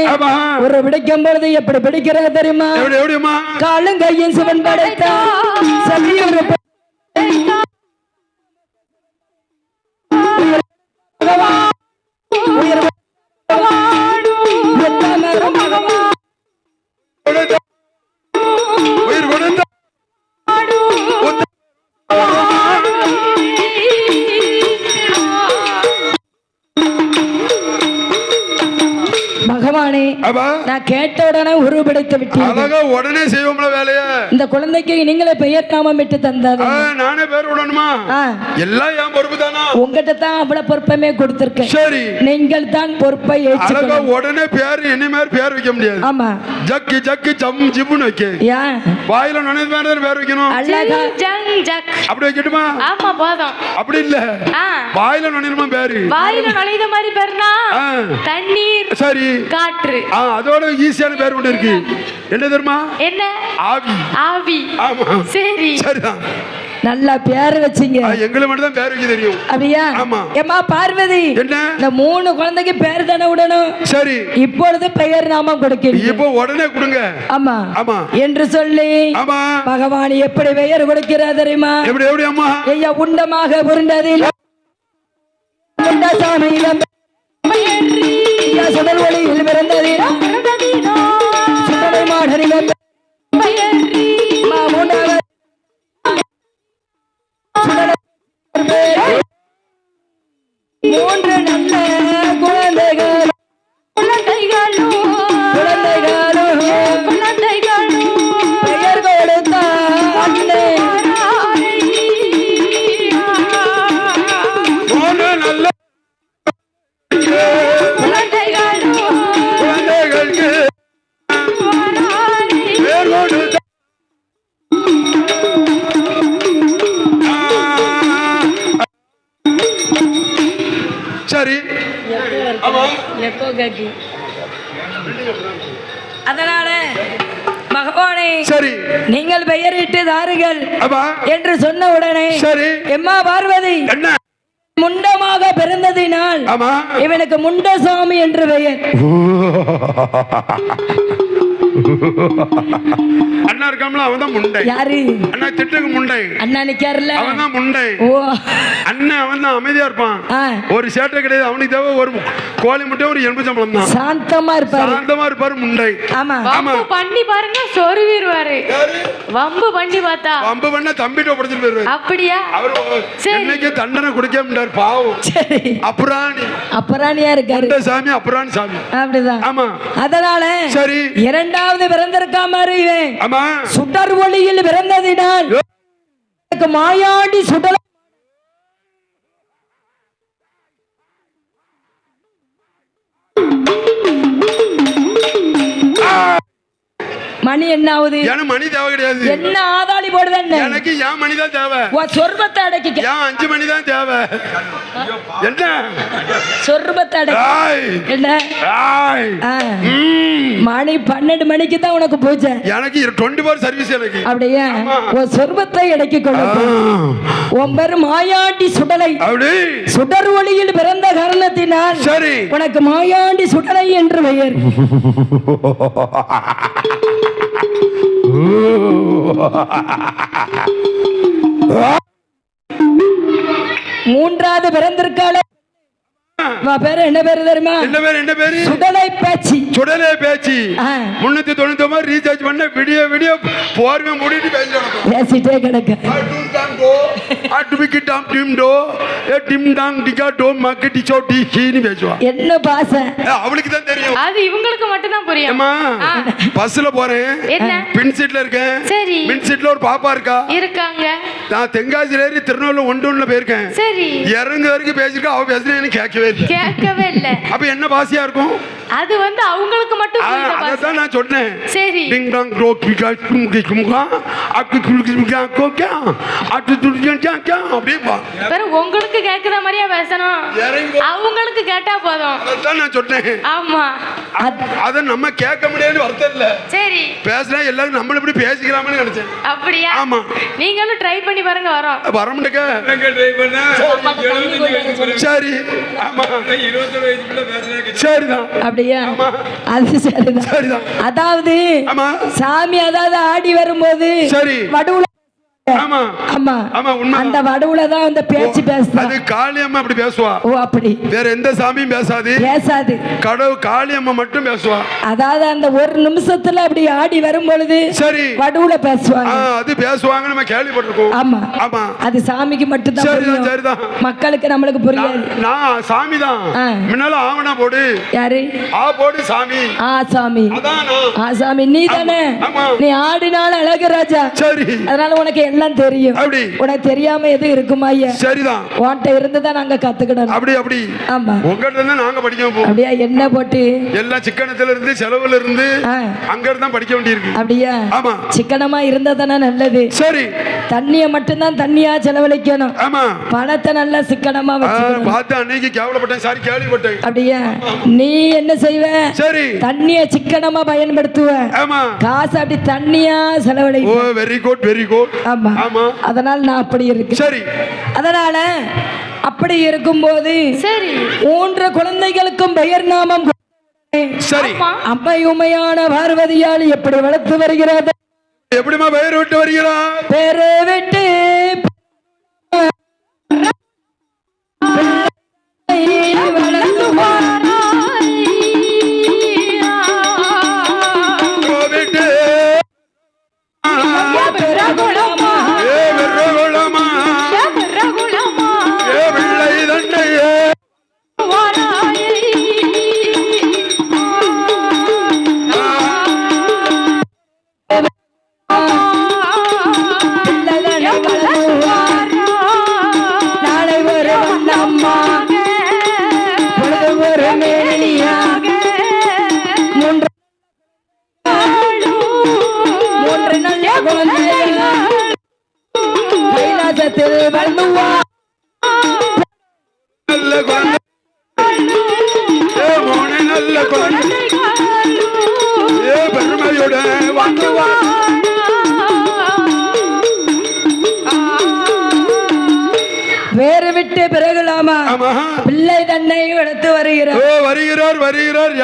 ஒரு பிடிக்கும் பொழுது எப்படி பிடிக்கிறது தெரியுமா? காலும் கையும் சிவன் படைத்தா பகவானே நான் கேட்ட உடனே உருவெடுத்து விட்டீங்க. உடனே செய்வோம்ல வேலைய. இந்த குழந்தைக்கு நீங்களே பெயர் நாமம் விட்டு தந்தாரு. நானே பேர் விடணுமா? எல்லாம் என் பொறுப்பு தானா? உங்ககிட்ட தான் அவ்வளவு பொறுப்பமே கொடுத்திருக்கேன். சரி நீங்கள் தான் பொறுப்பை ஏற்றுக்கணும். உடனே பேர் என்ன மாதிரி பேர் வைக்க முடியாது. ஆமா ஜக்கு ஜக்கு ஜம் ஜிப்புன்னு வைக்க. ஏன் வாயில நுழைந்து மாதிரி பேர் வைக்கணும்? அழகா ஜங் ஜக் அப்படி வைக்கட்டுமா? ஆமா போதும். அப்படி இல்ல வாயில நுழையுமா பேரு? வாயில நுழைத மாதிரி பேர்னா தண்ணீர். சரி காற்று. அதோட ஈஸியான பேர் ஒன்று இருக்கு. என்ன தெரியுமா? என்ன? ஆவி. ஆவி. ஆமா சரி சரிதான். நல்லா பேர் வச்சீங்க. எங்களை மட்டும் தான் பேர் வைக்க தெரியும். அப்படியா? ஆமா. ஏமா பார்வதி என்ன இந்த 3 குழந்தைக்கு பேர் தானே விடணும். சரி இப்பொழுது பெயர் நாமம் கொடுக்கிறீங்க. இப்போ உடனே கொடுங்க. ஆமா ஆமா என்று சொல்லி பகவான் எப்படி பெயர் கொடுக்கிறார் தெரியுமா? எப்படி எப்படி அம்மா? ஐயா உண்டமாக உருண்டதில் சாமி சுடல் ஒளியில் பிறந்ததினா சுடலை மாடனில் மூன்று நல்ல குழந்தைகள் பெயர் கொடுத்த அன்னை சரி அதனால பகவானே சரி நீங்கள் பெயரிட்டு தாருங்கள் என்று சொன்ன உடனே சரி எம்மா பார்வதி என்ன முண்டமாக பிறந்ததினால் இவனுக்கு முண்டசாமி என்று பெயர். அண்ணா இருக்காமல அவன் தான் முண்டை. யாரு அண்ணா திட்டுக்கு முண்டை. அண்ணா நிக்காருல அவன் தான் முண்டை. ஓ அண்ணன் அவன் தான் அமைதியா இருப்பான். ஒரு சேட்டை கிடையாது அவனுக்கு தேவை. ஒரு கோழி முட்டை ஒரு எலும்பு சம்பளம் தான். சாந்தமா இருப்பாரு. சாந்தமா இருப்பாரு முண்டை. ஆமா ஆமா பண்ணி பாருங்க சொருவிடுவாரு. வம்பு பண்ணி பார்த்தா வம்பு பண்ண தம்பிட்ட படிச்சிட்டு போயிருவாரு. அப்படியா? அவர் என்னைக்கு தண்டனை கொடுக்க முடியாது பாவம். சரி அப்புறாணி அப்புறாணியா இருக்காரு. சாமி அப்புறாணி சாமி அப்படிதான். ஆமா அதனால சரி இரண்டாவது பிறந்திருக்காம இவன் ஆமா சுடர் ஒளியில் பிறந்ததினால் மாயாண்டி சுடல மணி என்ன ஆகுது? எனக்கு மணி தேவை கிடையாது. என்ன ஆதாளி போடுது? எனக்கு ஏன் மணி தான் தேவை. சொர்பத்தை அடக்கி ஏன் 5 மணி தான் தேவை. என்ன சொர்பத்தை அடக்கி என்ன மணி 12 மணிக்கு தான் உனக்கு பூஜை. எனக்கு 24 சர்வீஸ் எனக்கு. அப்படியே சொர்பத்தை அடக்கி கொள்ள உன் பேரு மாயாண்டி சுடலை. அப்படி சுடர் ஒளியில் பிறந்த காரணத்தினால் சரி உனக்கு மாயாண்டி சுடலை என்று பெயர். மூன்றாவது பிறந்திருக்காளே பேரு என்ன பேரு தெரியுமா? என்ன பேரு? சுடலை பேச்சு. சுடலை பேச்சு 399 ரீசார்ஜ் பண்ண விடிய விடிய போர்வை மூடிட்டு பேசிட்டே கிடக்கு. என்ன பாச அவளுக்கு தான் தெரியும். அது இவங்களுக்கு மட்டும் தான் புரியும். பஸ்ல போறேன். என்ன பின் சீட்ல இருக்கேன். சரி பின் சீட்ல ஒரு பாப்பா இருக்காங்க. நான் தென்காசியில ஏறி திருநெல்வேலி ஒன்றுல போயிருக்கேன். சரி இறங்க வரைக்கும் பேசிருக்கேன். அவ பேசுறேன் கேட்கவே இல்ல. அப்ப என்ன பாசியா இருக்கும்? அது வந்து அவங்களுக்கு மட்டும் அதான் நான் சொன்னேன். சரி டிங் டாங் ரோக் பிகாஸ் குமுகா அக்கு குமுகா கோக்கா அட்டு துடியா கா அப்படியே வேற உங்களுக்கு கேக்குற மாதிரியா பேசணும். அவங்களுக்கு கேட்டா போதும். அதான் நான் சொன்னேன். ஆமா அத நம்ம கேட்க முடியாதுன்னு அர்த்தம் இல்ல. சரி பேசினா எல்லாரும் நம்மள இப்படி பேசிக்கலாம்னு நினைச்சேன். அப்படியா? ஆமா நீங்களும் ட்ரை பண்ணி பாருங்க. வரமுண்டக்க ட்ரை பண்ணா சரி. ஆமா 21 வயசுக்குள்ள பேசினா சரிதான். அப்படியா? அது சரிதான். அதாவது சாமி அதாவது ஆடி வரும்போது சரி வடுவுல ஆமா ஆமா ஆமா உண்மை. அந்த வடுவுல தான் அந்த பேச்சு பேசுவா. அது காளியம்மா அப்படி பேசுவா. ஓ அப்படி வேற எந்த சாமியும் பேசாது. கடவுள் காளியம்மா மட்டும் பேசுவா. அதாவது அந்த ஒரு நிமிஷத்துல அப்படி ஆடி வரும் பொழுது சரி வடுவுல பேசுவாங்க. அது பேசுவாங்க நம்ம கேள்விப்பட்டிருக்கோம். ஆமா ஆமா அது சாமிக்கு மட்டும் தான் புரியும். சரிதான் மக்களுக்கு நம்மளுக்கு புரியாது. நான் சாமி தான். முன்னால ஆவணா போடு. யாரு? ஆ போடு சாமி. சாமி சாமி நீ தானே. நீ ஆடினால அழகு ராஜா. சரி அதனால உனக்கு எல்லாம் தெரியும். அப்படி உனக்கு தெரியாம எது இருக்குமா? ஐயா சரிதான். உன்கிட்ட இருந்து தான் நாங்க கத்துக்கணும். அப்படி அப்படி ஆமா உங்ககிட்ட இருந்து நாங்க படிக்க போறோம். அப்படியே என்ன போட்டு எல்லாம் சிக்கனத்துல இருந்து செலவுல இருந்து அங்க இருந்து தான் படிக்க வேண்டியிருக்கு. அப்படியே ஆமா சிக்கனமா இருந்தா தானே நல்லது. சரி தண்ணிய மட்டும் தான் தண்ணியா செலவழிக்கணும். ஆமா பணத்தை நல்லா சிக்கனமா வச்சுக்கணும். பார்த்து அன்னைக்கு கேவலப்பட்டேன். சாரி கேள்விப்பட்டேன். அப்படியே நீ என்ன செய்வ? சரி தண்ணிய சிக்கனமா பயன்படுத்துவ. ஆமா காசு அப்படி தண்ணியா செலவழிக்க. ஓ வெரி குட் வெரி குட். ஆமா அதனால நான் அப்படி இருக்கு. சரி அதனால அப்படி இருக்கும்போது சரி 3 குழந்தைகளுக்கும் பெயர் நாமம் சரி அம்மையுமையான பார்வதியால் எப்படி வளர்த்து வருகிறது? எப்படிமா பெயர் விட்டு வருகிறார்? பெயரை விட்டு வளர்ந்து கைலாசத்தில் வளர்ந்துவா நல்ல பெருமையுடன் வாழ்ந்துவா வேறு விட்டு பிறகுலாமா பிள்ளை தன்னை எடுத்து வருகிறார்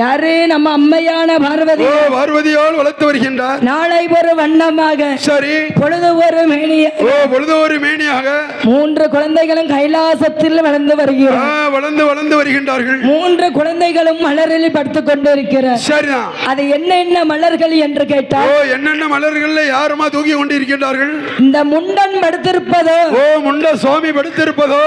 யாரு நம்ம அம்மையான பார்வதி பார்வதியோடு வளர்த்து வருகின்றார் நாளை ஒரு வண்ணமாக சரி பொழுது ஒரு மேனியாக 3 குழந்தைகளும் கைலாசத்தில் வளர்ந்து வருகின்றார்கள் 3 குழந்தைகளும் மலரில் படுத்துக் கொண்டிருக்கிறார் சரிதான் அது என்ன மலர்கள் என்று கேட்டால் என்னென்ன மலர்கள் யாருமா தூக்கி கொண்டிருக்கின்றார்கள் இந்த முண்டன் படுத்திருப்பதோ முண்ட சுவாமி படுத்திருப்பதோ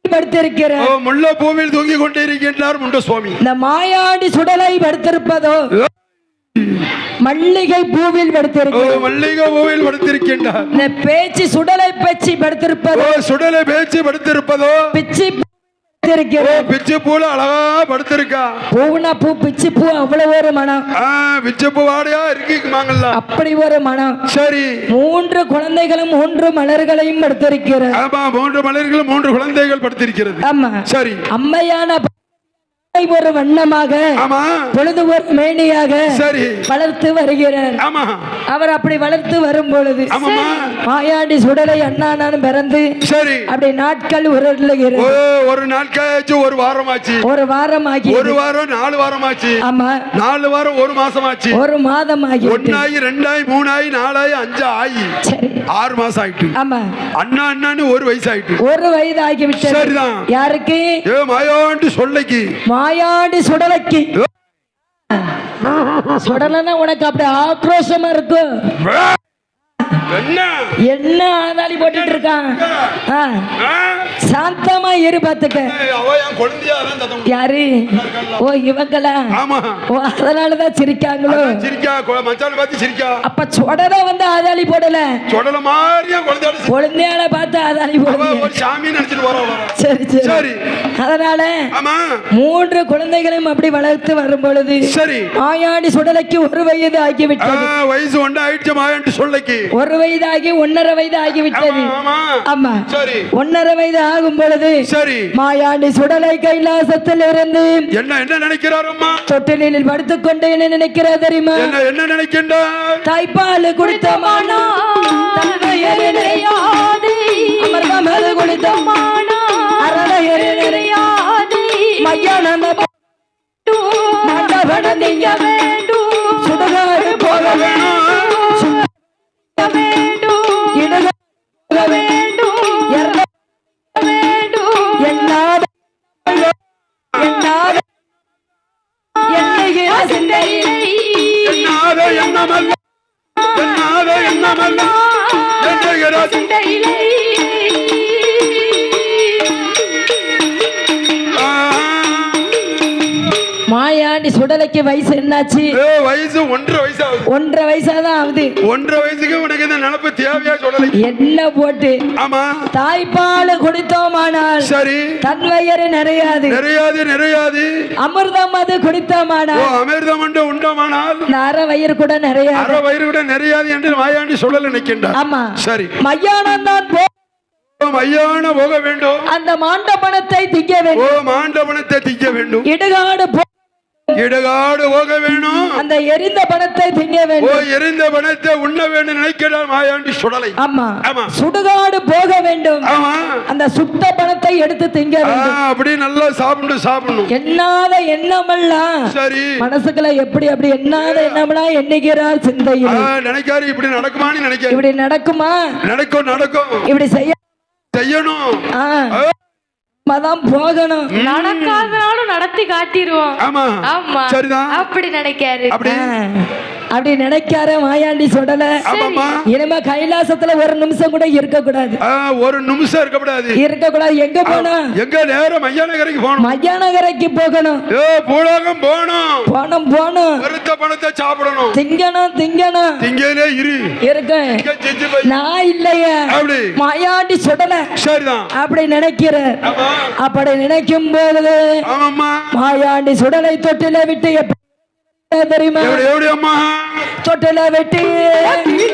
படுத்திருக்கிறார் முல்லை பூவில் தூங்கி கொண்டிருக்கின்றார் முண்ட சுவாமி இந்த மாயாடி சுடலை படுத்திருப்பதோ மல்லிகை பூவில் படுத்திருக்கின்றார் இந்த பேச்சு சுடலை பேச்சு படுத்திருப்பதோ பிச்சி பிச்சு பூல அழகா படுத்திருக்கா பூனா பூ பிச்சு பூ அவ்வளவு ஒரு மனம் பிச்சு பூ வாடையா இருக்குமாங்கல்ல அப்படி ஒரு மனம் சரி 3 குழந்தைகளும் 3 மலர்களையும் படுத்திருக்கிறார் ஆமா 3 மலர்களும் 3 குழந்தைகள் படுத்திருக்கிறது ஆமா சரி அம்மையான ஒரு வண்ணமாக பொழுது ஒரு மேனியாக வளர்த்து வருகிறார் அவர் அப்படி வளர்த்து வரும் பொழுது மாயாண்டி சுடலை அண்ணானாலும் பிறந்து அப்படி நாட்கள் ஒரு நாட்கள் ஒரு வாரம் ஆச்சு ஒரு வாரம் ஆகி 4 வாரம் ஆச்சு ஆமா 4 வாரம் 1 மாசம் ஆச்சு 1 மாதம் ஆகி 1 ஆகி 2 ஆகி 3 ஆகி 4 ஆகி 5 ஆகி 6 மாசம் ஆயிட்டு ஆமா அண்ணான்னு 1 வயசு ஆயிட்டு 1 வயது ஆகிவிட்டது சரிதான் யாருக்கு மாயாண்டி சொல்லைக்கு மாயாடி சுடலைக்கு சுடலைன்னா உனக்கு அப்படி ஆக்ரோஷமா இருக்கும் என்ன ஆதாளி போட்டுட்டு இருக்கான் சாந்தமா இரு பாத்துக்க யாரு இவங்களா அதனாலதான் சிரிக்காங்களோ அப்ப சொடலை வந்து ஆதாளி போடல குழந்தையால பார்த்து ஆதாளி போடல சரி சரி அதனால 3 குழந்தைகளையும் அப்படி வளர்த்து வரும் பொழுது மாயாண்டி சுடலைக்கு 1 வயது ஆகிவிட்டது வயசு 1 ஆயிடுச்சு மாயாண்டி சுடலைக்கு 1 வயதாகி 1.5 வயது ஆகிவிட்டது ஆமா 1.5 வயது ஆகும் பொழுது மாயாண்டி சுடலை கைலாசத்தில் இருந்து என்ன நினைக்கிறார் அம்மா தொட்டிலில் படுத்துக்கொண்டு என்ன நினைக்கிறார் தெரியுமா என்ன நினைக்கின்றார் தாய்ப்பால் குடித்த மானா அமிர்தமது குடித்த மானா அரளையர் நிறையாது மையான மண்டபம் நீங்க வேண்டும் சுடுகாடு போக வேண்டும் மாயாண்டி சுடலைக்கு வயசு என்னாச்சு வயசு 1.5 வயசு ஆகுது 1.5 வயசாதான் ஆகுது 1.5 வயசுக்கு உனக்கு இந்த நினைப்பு தேவையா சுடலை என்ன போட்டு ஆமா தாய்ப்பால் குடித்தோமானால் சரி தன் வயிறு நிறையாது அமிர்தம் அது குடித்தோமானால் அமிர்தம் உண்டோமானால் அரை வயிறு கூட நிறையாது என்று மாயாண்டி சுடலை நினைக்கின்றார் ஆமா சரி மையானம் தான் மையான போக வேண்டும் அந்த மாண்டபனத்தை திங்க வேண்டும் இடுகாடு போக வேணும் அந்த எரிந்த பணத்தை திங்க வேண்டும் எரிந்த பணத்தை உண்ண வேண்டும் நினைக்கிறார் மாயாண்டி சுடலை ஆமா சுடுகாடு போக வேண்டும் அந்த சுத்த பணத்தை எடுத்து திங்க வேண்டும் அப்படி நல்லா சாப்பிடணும் எண்ணாத எண்ணமெல்லாம் சரி மனசுக்குள்ள எப்படி அப்படி எண்ணாத எண்ணமெல்லாம் எண்ணுகிறார் சிந்தையில் நினைக்காரு இப்படி நடக்குமான்னு நினைக்காரு இப்படி நடக்குமா நடக்கும் இப்படி செய்யணும் தான் போகணும். நடக்காதனாலும் நடத்தி காட்டிடுவோம். ஆமா ஆமா சரிதான். அப்படி நினைக்காரு. அப்படி நினைக்கார மாயாண்டி சொல்லல. இனிமே கைலாசத்துல ஒரு நிமிஷம் கூட இருக்க கூடாது. ஒரு நிமிஷம் இருக்க கூடாது. எங்க போனோம்? எங்க நேரம் மையானகரைக்கு போகணும். மையானகரைக்கு போகணும். பூலோகம் போகணும். போகணும். வருத்த பணத்தை சாப்பிடணும். திங்கணும். திங்கலே இருக்கேன். நான் இல்லையே. அப்படி மாயாண்டி சொல்லல. சரிதான். அப்படி நினைக்கிறேன். அப்படி நினைக்கும் போது மாயாண்டி சுடலை தொட்டில விட்டு தெரியுமா? எப்படி அம்மா தொட்டில வெட்டி தட்டி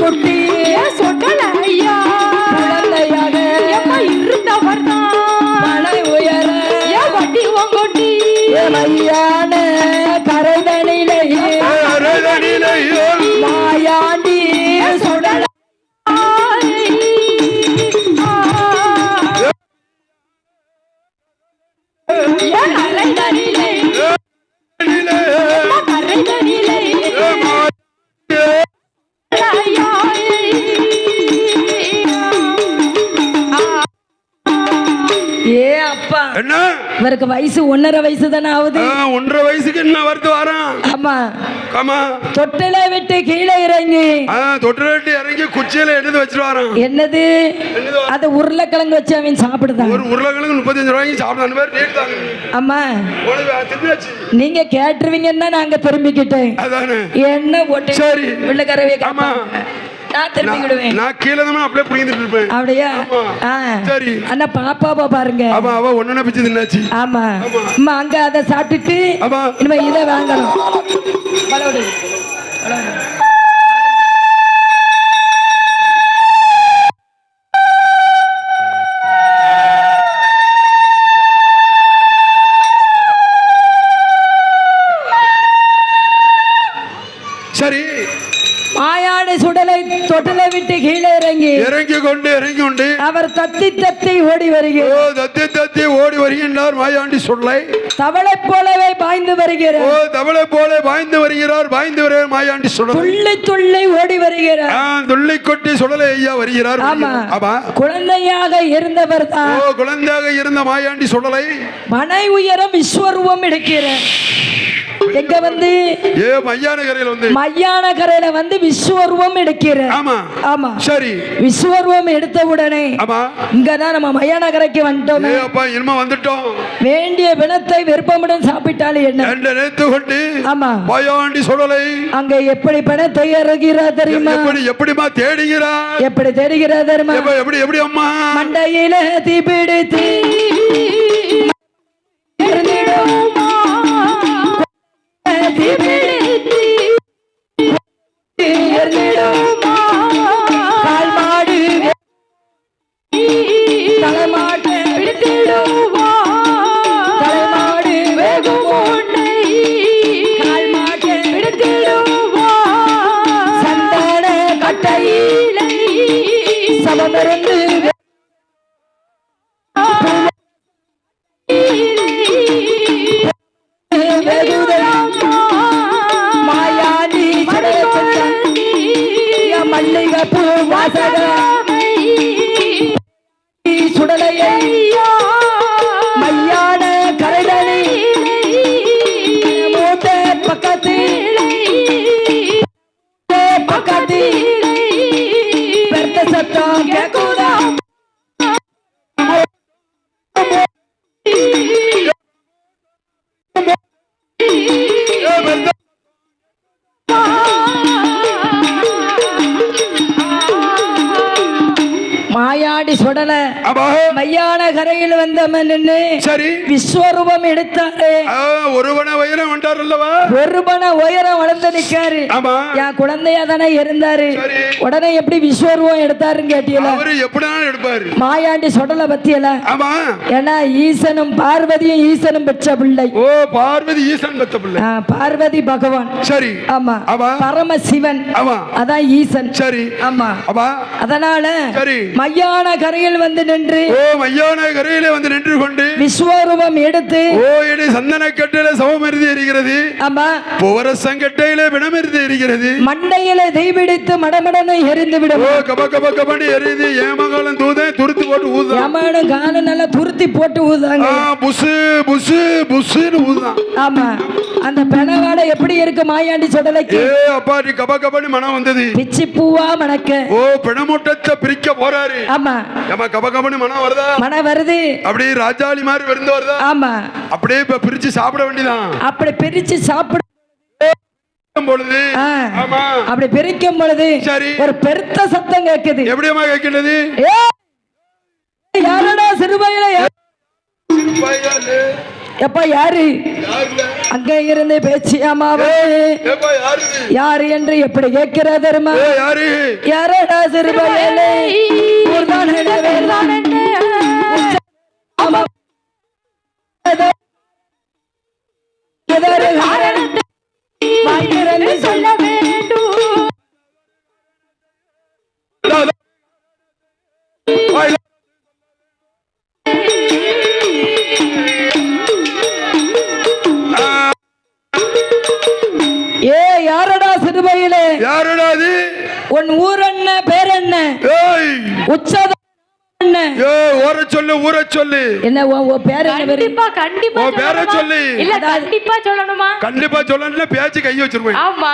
குட்டி சொட்டல ஐயா குழந்தையாக இருந்தவர் மலை உயர வட்டி வாங்கொட்டி மையான கரைதனிலே மாயாண்டி சுடல என்ன இவருக்கு வயசு 1.5 வயசு தானே ஆகுது. 1.5 வயசுக்கு என்ன வருது வரான். ஆமா தொட்டில விட்டு கீழே இறங்கி தொட்டில விட்டு இறங்கி குச்சியில எடுத்து வச்சிட்டு வரான். என்னது அது உருளைக்கிழங்கு வச்சு அவன் சாப்பிடுதான். ஒரு உருளைக்கிழங்கு 35 ரூபாய்க்கு சாப்பிடான்னு. அம்மா நீங்க கேட்டுருவீங்கன்னா நாங்க திரும்பிக்கிட்டேன். என்ன போட்டு சரி வெள்ளக்கரவே. ஆமா நான் திரும்பிடுவேன். நான் கீழே தான் அப்படியே புரிஞ்சிட்டு இருப்பேன். அப்படியே சரி அண்ணா பாப்பாவை பாருங்க. ஆமா அவ ஒண்ணு பிச்சு தின்னாச்சு. ஆமா அம்மா அங்க அதை சாப்பிட்டுட்டு இனிமே இதை வாங்கணும். சரி மாயாடி சுடலை தொட்டில விட்டு கீழே இறங்கி கொண்டு அவர் தத்தி ஓடி வருகிறார். மாயாண்டி சுடலை தவளை போலவே பாய்ந்து வருகிறார். மாயாண்டி சுடலை துள்ளி ஓடி வருகிறார். துள்ளி கொட்டி சுடலை ஐயா வருகிறார். ஆமா குழந்தையாக இருந்தவர் தான். குழந்தையாக இருந்த மாயாண்டி சுடலை மனை உயரம் விஸ்வரூபம் எடுக்கிறார். எங்க வந்து மையான கரையில வந்து விஸ்வரூபம் எடுக்கிறார். ஆமா சரி விஸ்வரூபம் எடுத்த உடனே இங்கதான் நம்ம மையான கரைக்கு வந்துட்டோம். வேண்டிய பிணத்தை விருப்பமுடன் சாப்பிட்டாலே என்ன. ஆமா மாயாண்டி சுடலை அங்க எப்படி பிணத்தை இறங்கிறார் தெரியுமா? எப்படிமா தேடுகிறார். எப்படி தேடுகிறார் தெரியுமா? எப்படி அம்மா மண்டையில தீபிடித்து சுடலையை மையான கரைதனி மூட்டை பக்கத்தில் பெருத்த சத்தம் கேட்குதா? மாயாடி சுடல மையான கரையில் வந்த நின்று சரி விஸ்வரூபம் எடுத்தாரு. ஒருவன உயரம் வந்தாருல்லவா? ஒருவன உயரம் வளர்ந்து நிக்காரு. என் குழந்தையா தானே இருந்தாரு. உடனே எப்படி விஸ்வரூபம் எடுத்தாருன்னு கேட்டீங்களா? மாயாண்டி சுடல பத்தியல. ஏன்னா ஈசனும் பார்வதியும் ஈசனும் பெற்ற பிள்ளை. ஓ பார்வதி ஈசன் பெற்ற பிள்ளை. பார்வதி பகவான் சரி. ஆமா பரமசிவன் அதான் ஈசன் சரி. ஆமா அதனால மையான மையான கரையில் வந்து நின்று ஓ மையான கரையிலே வந்து நின்று கொண்டு விஸ்வரூபம் எடுத்து ஓ இடி சந்தன கட்டையில சவமருதி எரிகிறது ஆமா புவர சங்கட்டையில வினமருதி எரிகிறது மண்டையில தீபிடித்து மடமடனை எரிந்து விடும் ஓ கப கப கபடி எரியுது ஏமகாலம் தூதன் துருத்தி போட்டு ஊதுதான் ஏமான காலம் நல்லா துருத்தி போட்டு ஊதுதாங்க புசு புசு புசுன்னு ஊதுதான் ஆமா அந்த பெணவாடை எப்படி இருக்கு மாயாண்டி சுடலைக்கு ஏ அப்பா நீ கப கபடி மனம் வந்தது பிச்சி பூவா மணக்க ஓ பிணமூட்டத்தை பிரிக்க போறாரு ஆமா ஏமா கப கபடி மனம் வருதா மன வருது அப்படியே ராஜாளி மாதிரி விருந்து வருதா ஆமா அப்படியே இப்ப பிரிச்சு சாப்பிட வேண்டியதான் அப்படி பிரிச்சு சாப்பிட பொழுது ஆமா அப்படி பிரிக்கும் பொழுது சரி ஒரு பெருத்த சத்தம் கேக்குது எப்படியம்மா கேட்கின்றது யாரடா சிறுபையில எப்ப யாரு அங்க இருந்து பேச்சியாமாவே யாரு என்று எப்படி கேட்கிற தருமா யாரடா சிறுபையிலே சொல்ல வேண்டும் ஏ யாரடா சிறுபையிலே யாரடா அது உன் ஊர் என்ன பேர் என்ன உச்சத ஊரை சொல்லு ஊரை சொல்லு என்ன பேர் என்ன கண்டிப்பா கண்டிப்பா பேரை சொல்லு இல்ல கண்டிப்பா சொல்லணுமா கண்டிப்பா சொல்லணும்னா பேச்சு கை வச்சிருவேன் ஆமா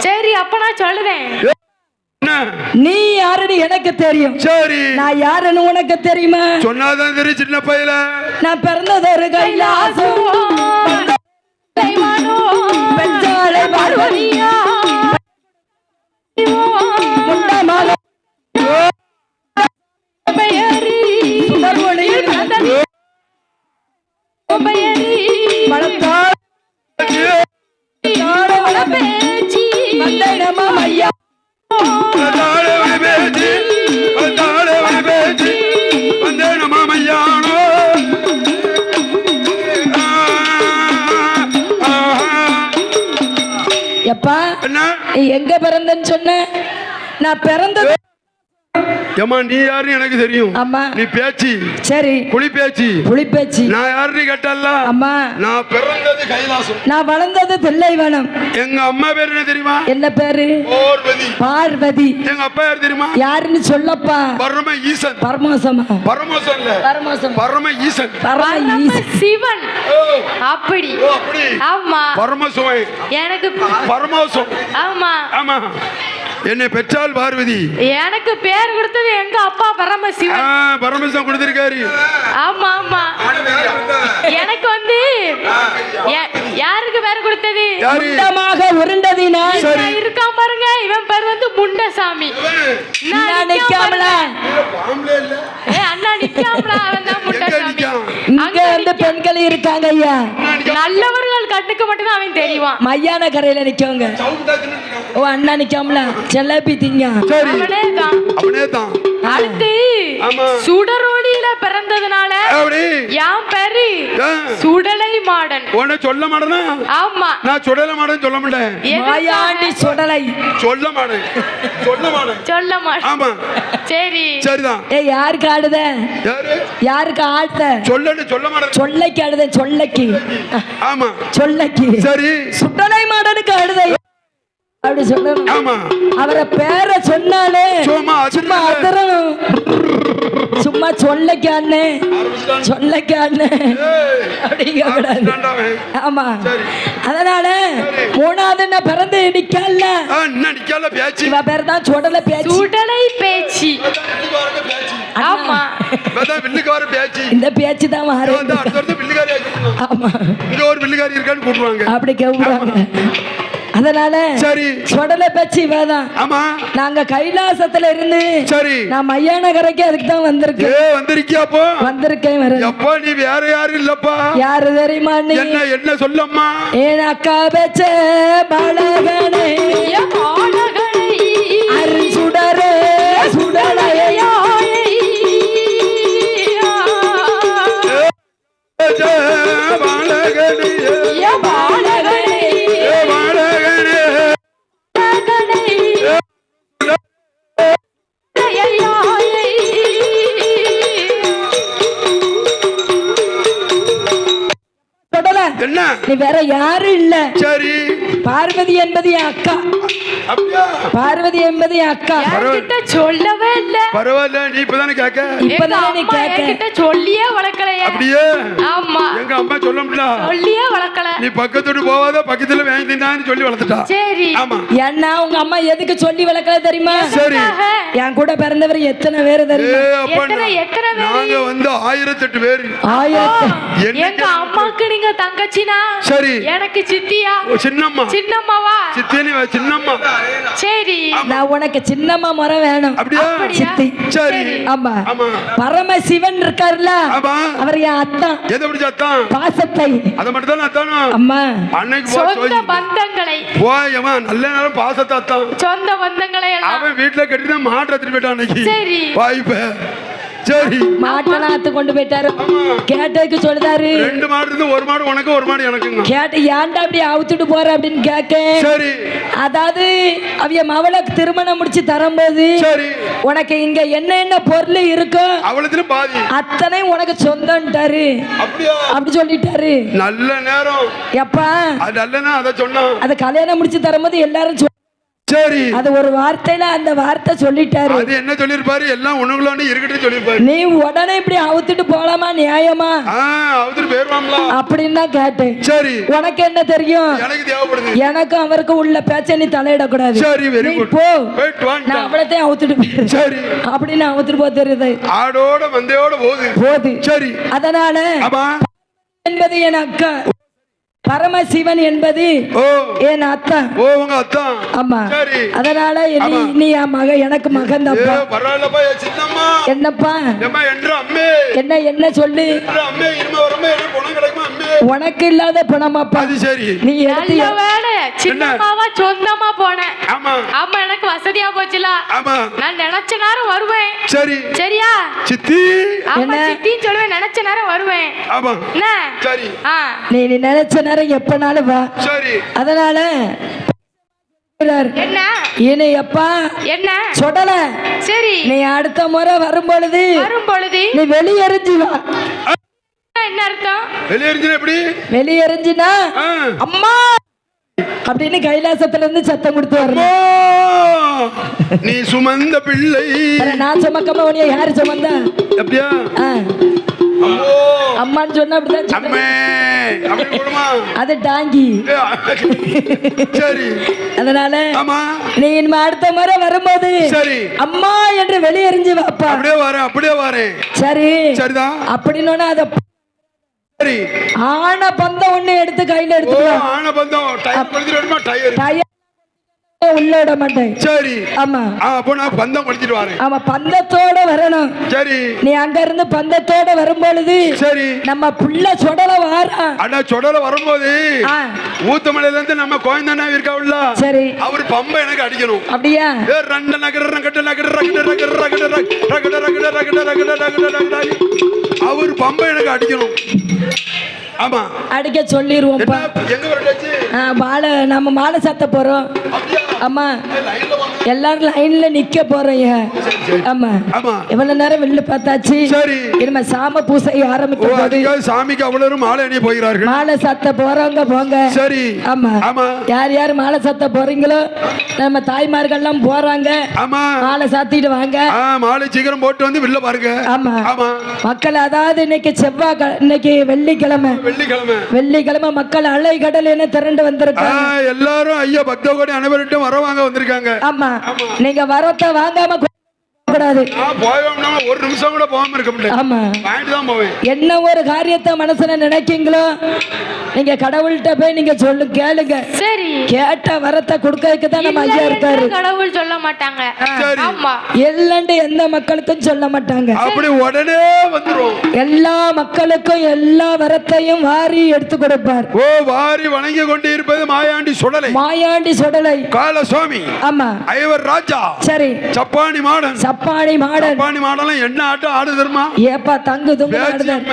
சரி அப்ப நான் சொல்லுறேன் நீ யாருன்னு எனக்கு தெரியும் சரி நான் யாருன்னு உனக்கு தெரியுமா சொன்னாதான் தெரியும் சின்ன பையல நான் பிறந்தது ஒரு கைலாசம் பெஞ்சாலை பார்வதியா முண்டமாக பெயரி சுடர்வொளியில் பெயரி பழத்தாள் பேச்சி மந்தனமா ஐயா எப்பா எங்க பிறந்தன்னு சொன்ன நான் பிறந்தது ஏமா நீ யாருன்னு எனக்கு தெரியும் அம்மா நீ பேச்சு சரி புலி பேச்சு புலி பேச்சு நான் யாருன்னு கேட்டல்ல அம்மா நான் பிறந்தது கைலாசம் நான் வளர்ந்தது தில்லைவனம் எங்க அம்மா பேர் என்ன தெரியுமா என்ன பேரு பார்வதி பார்வதி எங்க அப்பா யார் தெரியுமா யாருன்னு சொல்லப்பா பரம ஈசன் பரமோசமா பரமோசம் இல்ல பரமோசம் பரம ஈசன் பரம சிவன் அப்படி ஆமா பரமசிவன் எனக்கு பரமோசம் ஆமா ஆமா என்னை பெற்றால் பார்வதி எனக்கு பேர் கொடுத்தது எங்க அப்பா பரமசிவன் பரமசிவன் கொடுத்திருக்காரு ஆமா ஆமா எனக்கு வந்து யாருக்கு பேர் கொடுத்தது முண்டமாக உருண்டதினால் இருக்கான் பாருங்க இவன் பேர் வந்து முண்டசாமி நிக்காமல அண்ணா நிக்காமல அவன் தான் முண்டசாமி அங்க வந்து பெண்கள் இருக்காங்க ஐயா நல்லவர்கள் கண்ணுக்கு மட்டும் தான் அவன் தெரியும் மையான கரையில நிக்கவங்க ஓ அண்ணா நிக்காமல ஜலேபி திங்க அவனேதான் அடுத்து சுடரொளியில பிறந்ததுனால என் பேரு சுடலை மாடன் உன்னை சொல்ல மாட்டேனா ஆமா நான் சுடலை மாடன் சொல்ல மாட்டேன் மாயாண்டி சுடலை சொல்ல மாட்டேன் சொல்ல மாட்டேன் ஆமா சரி சரிதான் ஏய் யாருக்கு ஆடுத யாருக்கு ஆடுத சொல்லன்னு சொல்ல மாட்டேன் சொல்லைக்கு ஆடுத சொல்லைக்கு ஆமா சொல்லைக்கு சரி சுடலை மாடனுக்கு ஆடுத அப்படி சொல்லணும் ஆமா அவரை பேரை சொன்னாலே சும்மா அதரணும் சும்மா சொல்லைக்கான்னு சொல்லைக்கான்னு அப்படிங்க கூடாது ஆமா அதனால மூணாவது நான் பிறந்து நிக்கல பேச்சு இவ பேர் தான் சுடலை பேச்சு சுடலை பேச்சு ஆமா வில்லுக்கார பேச்சு இந்த பேச்சு தான் மாறும் ஆமா இங்க ஒரு வில்லுக்காரி இருக்கான்னு கூப்பிடுவாங்க அப்படி கேட்குறாங்க அதனால சரி சுடலை பேச்சு இவதான் ஆமா நாங்க கைலாசத்துல இருந்து சரி நான் மையான கரைக்கு அதுக்கு தான் வந்திருக்கேன் வந்திருக்கியாப்போ வந்திருக்கேன் அப்பா நீ வேற யாரும் இல்லப்பா யாரு தெரியுமா நீ என்ன சொல்லம்மா ஏன் அக்கா பேச்ச பாலகனை அரு சுடரே சுடலையா நீ வேற யாரும் இல்ல. சரி. பார்வதி என்பது என் அக்கா. அப்படியா? பார்வதி என்பது என் அக்கா. என்கிட்ட சொல்லவே இல்ல. பரவாயில்ல, நீ இப்பதானே கேட்க. இப்பதானே நீ கேட்க. என்கிட்ட சொல்லியே வளர்க்கலையே. அப்படியே? ஆமா. எங்க அம்மா சொல்ல முடியல. சொல்லியே வளர்க்கல. நீ பக்கத்தோடு போவாத, பக்கத்துல வாங்கி தின்னான்னு சொல்லி வளர்த்துட்டா. சரி. ஆமா. என்ன உங்க அம்மா எதுக்கு சொல்லி வளர்க்கல தெரியுமா? சரி. என் கூட பிறந்தவர் எத்தனை பேர் தெரியுமா? எத்தனை பேர்? நாங்க வந்து 1008 பேர். 1000. எங்க அம்மாக்கு நீங்க தங்கச்சினா? சரி. எனக்கு சித்தியா? சின்னம்மா. சின்னம்மாவா? சித்தினி சின்னம்மா. சரி. நான் உனக்கு சின்னம்மா முறை வேணும். அப்படியா? சித்தி. சரி. ஆமா. ஆமா. பரமசிவன் இருக்காருல, ஆமா. அவர் என் அத்தான். எதை பிடிச்ச அத்தான்? பாசத்தை. அத மட்டும் தான் அத்தானோ? அம்மா. அன்னைக்கு சொந்த பந்தங்களை. போயமா நல்ல நேரம் பாசத்தை அத்தான். சொந்த பந்தங்களை எல்லாம் அவன் வீட்டுல கட்டிட்டு மாட்டு எடுத்துட்டு போயிட்டான் அன்னைக்கு. சரி. வாய்ப்ப. சரி. மாட்டனாத்து கொண்டு போயிட்டாரு. கேட்டதுக்கு சொல்லுதாரு, 2 மாடு இருந்து 1 மாடு உனக்கு 1 மாடு எனக்குங்க. கேட்டு ஏன்டா அப்படி அவுத்துட்டு போற அப்படின்னு கேட்க. சரி. அதாவது அவிய மவளுக்கு திருமணம் முடிச்சு தரும்போது, சரி, உனக்கு இங்க என்ன பொருள் இருக்கோ அவளத்துல பாதி அத்தனை உனக்கு சொந்தம்ட்டாரு. அப்படியா? அப்படி சொல்லிட்டாரு. நல்ல நேரம். எப்பா அது நல்லனா அத சொன்னா. அத கல்யாணம் முடிச்சு தரும்போது எல்லாரும் சரி. அது ஒரு வார்த்தையில அந்த வார்த்தை சொல்லிட்டாரு. அது என்ன சொல்லிருப்பாரு? எல்லாம் உனக்குள்ளே இருக்கட்டும் சொல்லிருப்பாரு. நீ உடனே இப்படி அவுத்துட்டு போலாமா? நியாயமா? அவுத்துட்டு போயிருவாங்களா அப்படின்னு தான் கேட்டேன். சரி. உனக்கு என்ன தெரியும்? எனக்கு தேவைப்படுது. எனக்கும் அவருக்கும் உள்ள பேச்ச நீ தலையிடக்கூடாது. சரி, வெரி குட். போ. போயிட்டு வா. நான் அவளத்தையும் அவுத்துட்டு போயிரு. சரி. அப்படின்னு அவுத்துட்டு போக தெரியுது. ஆடோட மந்தையோட போகுது. சரி. அதனால ஆமா என்பது என் அக்கா, பரமசிவன் என்பது என் அத்தா. ஓ, உங்க அத்தா. ஆமா. சரி. அதனால நீ என் மக, எனக்கு மகன் தப்பா. பரவாயில்லப்பா சின்னம்மா. என்னப்பா? என்ன சொல்லு. உனக்கு இல்லாத பணமாப்பா. அது சரி. நீ எடுத்து சின்னம்மாவா சொந்தமா போனேன். ஆமா. ஆமா, எனக்கு வசதியா போச்சுல. ஆமா. நான் நினைச்ச நேரம் வருவேன். சரி. சரியா? சித்தி. ஆமா, சித்தின்னு சொல்லுவேன். நினைச்ச நேரம் வருவேன். ஆமா. என்ன? சரி. நீ நினைச்ச நேரம் எப்பனாலும் வா. சரி. அதனால என்ன இனி எப்பா என்ன சொடல. சரி. நீ அடுத்த முறை வரும்பொழுது நீ வெளியெறிஞ்சு வா. என்ன அர்த்தம்? வெளியெறிஞ்சினா எப்படி? வெளியெறிஞ்சினா அம்மா அப்படின்னு கைலாசத்துல இருந்து சத்தம் கொடுத்து வரணும். நீ சுமந்த பிள்ளை. நான் சுமக்காம உன்னைய யாரு சுமந்தா? அப்படியா? அம்மான்னு சொன்னா அப்படிதான். அது டாங்கி. சரி. அதனால நீ இனிமே அடுத்த முறை வரும்போது சரி அம்மா என்று வெளியெறிஞ்சு வாப்பா. அப்படியே வரேன். சரி. சரிதான். அப்படின்னு அத சரி. ஆன பந்தம் ஒண்ணு எடுத்து கையில எடுத்து. ஆன பந்தம் டயர் உள்ள விட மாட்டேன். சரி. ஆமா. அப்போ நான் பந்தம் கொளுத்திட்டு வரேன். ஆமா, பந்தத்தோட வரணும். சரி. நீ அங்க இருந்து பந்தத்தோட வரும்பொழுது சரி நம்ம புள்ள சொடல வாரா. அட சொடல வரும்போது ஊத்தமலையில இருந்து நம்ம கோயந்தண்ணா இருக்காவுல்ல. சரி. அவர் பம்பை எனக்கு அடிக்கணும். அப்படியா? ரெண்டு அவர் பம்பை எனக்கு அடிக்கணும். ஆமா, அடிக்க சொல்லிடுவோம். நம்ம மாலை சாத்த போறோம். ஆமா, எல்லாரும் லைன்ல நிக்க போறீங்க. ஆமா. இவ்வளவு நேரம் வெளில பார்த்தாச்சு. சரி. இனிமே சாம பூசை ஆரம்பிக்கும் போது சாமிக்கு அவ்வளவு மாலை அணிய போகிறார்கள். மாலை சாத்த போறவங்க போங்க. சரி. ஆமா. யார் யார் மாலை சாத்த போறீங்களோ நம்ம தாய்மார்கள்லாம் போறாங்க. ஆமா, மாலை சாத்திட்டு வாங்க. மாலை சீக்கிரம் போட்டு வந்து வெளில பாருங்க. ஆமா. மக்கள் அதாவது இன்னைக்கு செவ்வாய், இன்னைக்கு வெள்ளிக்கிழமை மக்கள் அலை கடல் என திரண்டு வந்திருக்காங்க. எல்லாரும் ஐயா பக்த கோடி அனைவருக்கும் வரவாங்க வந்திருக்காங்க. ஆமா, நீங்க வரத்த வாங்காம கூடாது. ஒரு நிமிஷம் கூட போகாம இருக்க முடியாது. ஆமா, தான் போவேன். என்ன ஒரு காரியத்தை மனசுல நினைக்கீங்களோ நீங்க கடவுள்கிட்ட போய் நீங்க சொல்லு, கேளுங்க. சரி. கேட்ட வரத்தை கொடுக்கறதுக்கு தான் நம்ம ஐயா இருக்காரு. கடவுள் சொல்ல மாட்டாங்க. ஆமா, எல்லாண்டு எந்த மக்களுக்கும் சொல்ல மாட்டாங்க. அப்படி உடனே வந்துரும். எல்லா மக்களுக்கும் எல்லா வரத்தையும் வாரி எடுத்து கொடுப்பார். ஓ, வாரி வணங்கி கொண்டு இருப்பது மாயாண்டி சுடலை. மாயாண்டி சுடலை கால சுவாமி. ஆமா. ஐவர் ராஜா. சரி. சப்பானி மாடன். கப்பாணி மாடன் என்ன ஆட்டம் ஆடு தெரியுமா? ஏப்பா தங்கு துங்கு ஆடுதான்.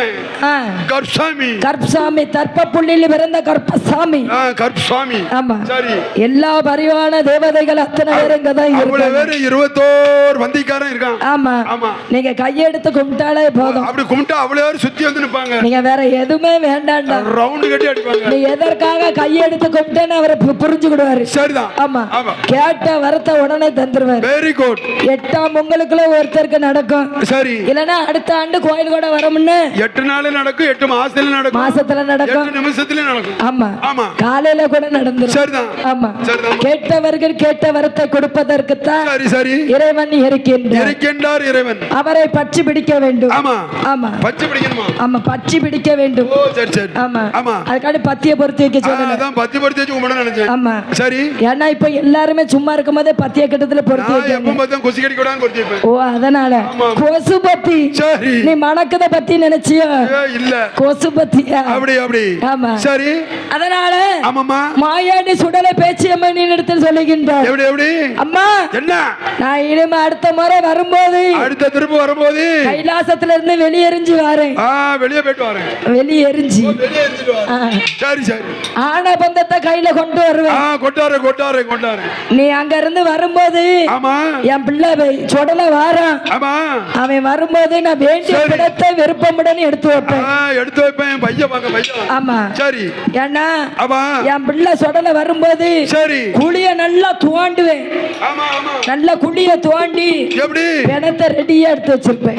கர்ப்சாமி கர்ப்சாமி தர்ப்ப புள்ளியில் பிறந்த கர்ப்பசாமி. கர்ப்சாமி. ஆமா. சரி. எல்லா பரிவான தேவதைகள் அத்தனை பேரும் இங்கதான் இருக்காங்க. 21 வந்திக்காரன் இருக்கான். ஆமா. ஆமா. நீங்க கையெடுத்து கும்பிட்டாலே போதும். அப்படி கும்பிட்டா அவ்வளவு சுத்தி வந்து நிப்பாங்க. நீங்க வேற எதுவுமே வேண்டாம்டா. ரவுண்ட் கட்டி அடிப்பாங்க. நீ எதற்காக கையெடுத்து கும்பிட்டேன்னு அவரை புரிஞ்சுக்கிடுவாரு. சரிதான். ஆமா. கேட்ட வரத்தை உடனே தந்துருவாரு. Very good. 8ஆம் உங்களுக்குள்ள ஒருத்தருக்கு நடக்கும். சரி. இல்லனா அடுத்த ஆண்டு கோயில் கூட வரமுன்னு 8 நாள் நடக்கும், 8 மாசத்துல நடக்கும், மாசத்துல நடக்கும், 8 நிமிஷத்துல நடக்கும். ஆமா. ஆமா. காலையில கூட நடந்துரும். சரிதான். ஆமா. சரிதான். கேட்டவர்கள் கேட்ட வரத்தை கொடுப்பதற்கு தான் சரி சரி இறைவன் இருக்கின்றார். இறைவன் அவரை பற்றி பிடிக்க வேண்டும். ஆமா. ஆமா. பற்றி பிடிக்கணுமா? ஆமா, பற்றி பிடிக்க வேண்டும். ஓ சரி சரி. ஆமா. ஆமா. அதுக்காக பத்திய பொறுத்து வைக்க சொல்லணும். அதான் பத்தி பொறுத்து வச்சு கும்பிட நினைச்சேன். ஆமா. சரி. ஏன்னா இப்ப எல்லாருமே சும்மா இருக்கும்போதே பத்திய கட்டத்துல பொறுத்து வைக்க. எப்பவும் பார்த்தா கொசு கடி கூடான்னு பொறுத்து வைப்பேன். ஓ அதனால கொசு பத்தி. சரி. நீ மணக்கத பத்தி நினைச்சியோ? இல்ல. கொசு பத்தியா? அப்படி அப்படி. ஆமா. சரி. அதனால ஆமாமா. மாயாண்டி சுடலை பேச்சு அம்மா நீ இடத்தில் சொல்லுகின்றார். எப்படி எப்படி? அம்மா என்ன? நான் இனிமே அடுத்த முறை வரும்போது, அடுத்த திரும்ப வரும்போது கைலாசத்துல இருந்து வெளியெறிஞ்சு வரேன். வெளியே போயிட்டு வரேன். வெளியெறிஞ்சு. சரி சரி. ஆன பந்தத்தை கையில கொண்டு வருவேன். கொண்டாரு. நீ அங்க இருந்து வரும்போது, ஆமா, என் பிள்ளை சுடல வாரான். ஆமா. அவன் வரும்போது நான் வேண்டிய படத்தை விருப்பமுடன் எடுத்து வைப்பேன். பையன் வாங்க பையன். ஆமா. சரி. ஏன்னா ஆமா, என் பிள்ளை சுடல வரும்போது சரி குழிய நல்லா துவாண்டுவேன். ஆமா ஆமா. நல்ல குழிய துவாண்டி எப்படி பணத்தை ரெடியா எடுத்து வச்சிருப்பேன்.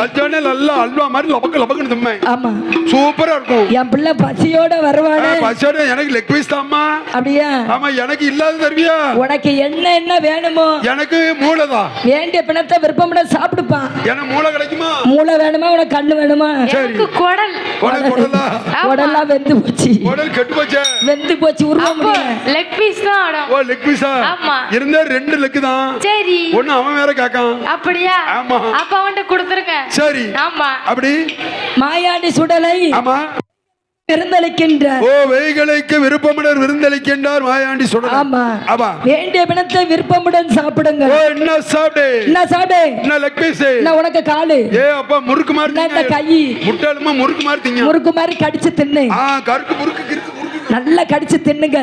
நல்லா அல்வா மாதிரி லபக்கு லபக்குன்னு தும்மை. ஆமா, சூப்பரா இருக்கும். என் பிள்ளை பசியோட வருவானே. பசியோட எனக்கு லெக் பீஸ் தாம்மா. அப்படியா? ஆமா. எனக்கு இல்லாத தருவியா? உனக்கு என்ன வேணுமோ? எனக்கு மூளைதான். வேண்டிய பணத்தை விருப்பமுட சாப்பிடுப்பா. எனக்கு மூளை கிடைக்குமா? மூளை வேணுமா? உனக்கு கண்ணு வேணுமா? எனக்கு குடல். குடல்லாம் வெந்து போச்சு. குடல் கெட்டு போச்சு. வெந்து போச்சு. உருவ முடியல. லெக் பீஸ் தான் ஆடும். ஓ லெக் பீஸா? ஆமா. இருந்தா 2 லெக் தான். சரி. ஒண்ணு அவன் வேற காக்கான். அப்படியா? ஆமா. அப்ப அவன்ட்ட கொடுத்துருங்க. சரி. ஆமா. அப்படி மாயாண்டி சுடலை ஆமா விருந்தளிக்கின்றார். ஓ வேய்களுக்கு விருப்பமுடன் விருந்தளிக்கின்றார் மாயாண்டி சுடலை. ஆமா. ஆமா. வேண்டிய பணத்தை விருப்பமுடன் சாப்பிடுங்க. ஓ என்ன சாப்பிடு? என்ன சாப்பிடு? என்ன லெக் பீஸ்? என்ன உனக்கு காலு? அப்பா முறுக்கு மாதிரி இந்த கை முட்டாளுமா முறுக்கு மாதிரி திங்க. முறுக்கு மாதிரி கடிச்சு தின்னு. கருக்கு முறுக்கு கிறுக்கு முறுக்கு நல்லா கடிச்சு தின்னுங்க.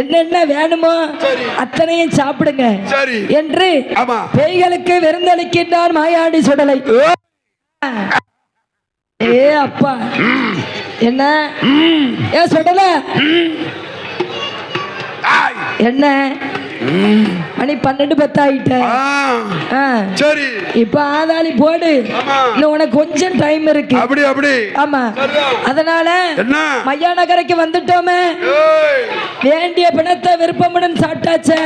என்னென்ன வேணுமோ அத்தனையும் சாப்பிடுங்க. சரி என்று பேய்களுக்கு விருந்தளிக்கின்றார் மாயாண்டி சுடலை. அப்பா என்ன சுடல என்ன மணி 12:10 ஆயிட்ட. சரி இப்ப ஆதாளி போடு. இன்னும் உனக்கு கொஞ்சம் டைம் இருக்கு. அப்படி அப்படி. ஆமா. அதனால மையா நகரைக்கு வந்துட்டோமே. வேண்டிய பணத்தை விருப்பமுடன் சாப்பிட்டாச்சே.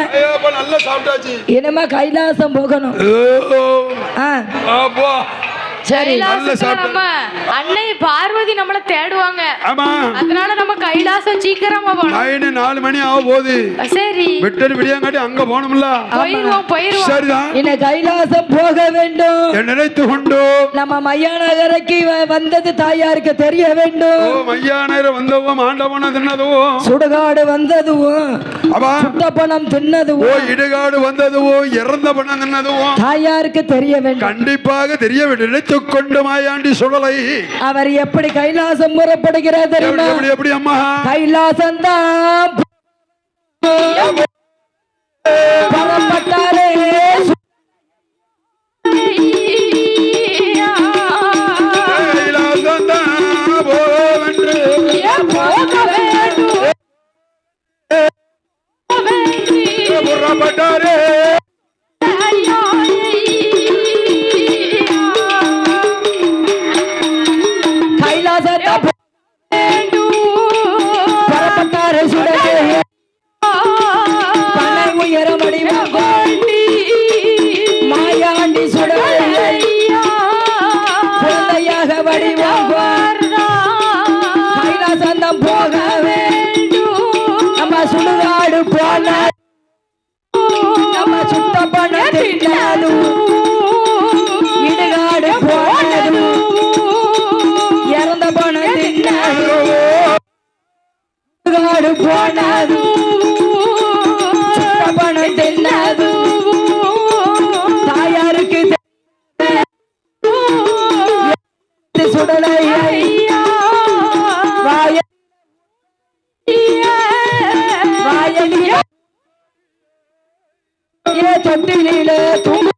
நல்லா சாப்பிட்டாச்சு. இனிமே கைலாசம் போகணும். சரி. நம்ம அன்னை பார்வதி நம்மள தேடுவாங்க. ஆமா. அதனால நம்ம கைலாசம் சீக்கிரமா போகணும். 4 மணி ஆக போகுது. சரி. விட்டது விடியாங்காட்டி அங்க போகணும்ல. போயிடுவோம். சரிதான். இன்ன கைலாசம் போக வேண்டும். நினைத்து கொண்டு நம்ம மையாநகருக்கு வந்தது தாயாருக்கு தெரிய வேண்டும். மையாநகர் வந்ததும் ஆண்டவன தின்னதும் சுடுகாடு வந்ததும் சுட்ட பணம் தின்னதும் இடுகாடு வந்ததும் இறந்த பணம் தின்னதும் தாயாருக்கு தெரிய வேண்டும். கண்டிப்பாக தெரிய வேண்டும். கொண்டு மாயாண்டி சுடலை அவர் எப்படி கைலாசம் முறப்படுகிறார் தெரியுமா? எப்படி அம்மா? கைலாசம் தான் பரப்பட்டாரே. கைலாசம் தான் போவென்று புறப்பட்டாரே. பரப்பட்டாரே சுடலே பனை உயரமடி மாயாண்டி சுடலை குழந்தையாக வடிவார். கைலாசந்தம் போக வேண்டும். நம்ம சுடுகாடு போன நம்ம சுட்ட பணம் தின்னதும் இடுகாடு போனதும் இறந்த பணம் தின்னதும் சுடுகாடு போனதும் சுட்ட பணம் தின்னதும் தாயாருக்கு சுடலை ஐயா வாயலிலே தொட்டிலே தூங்கு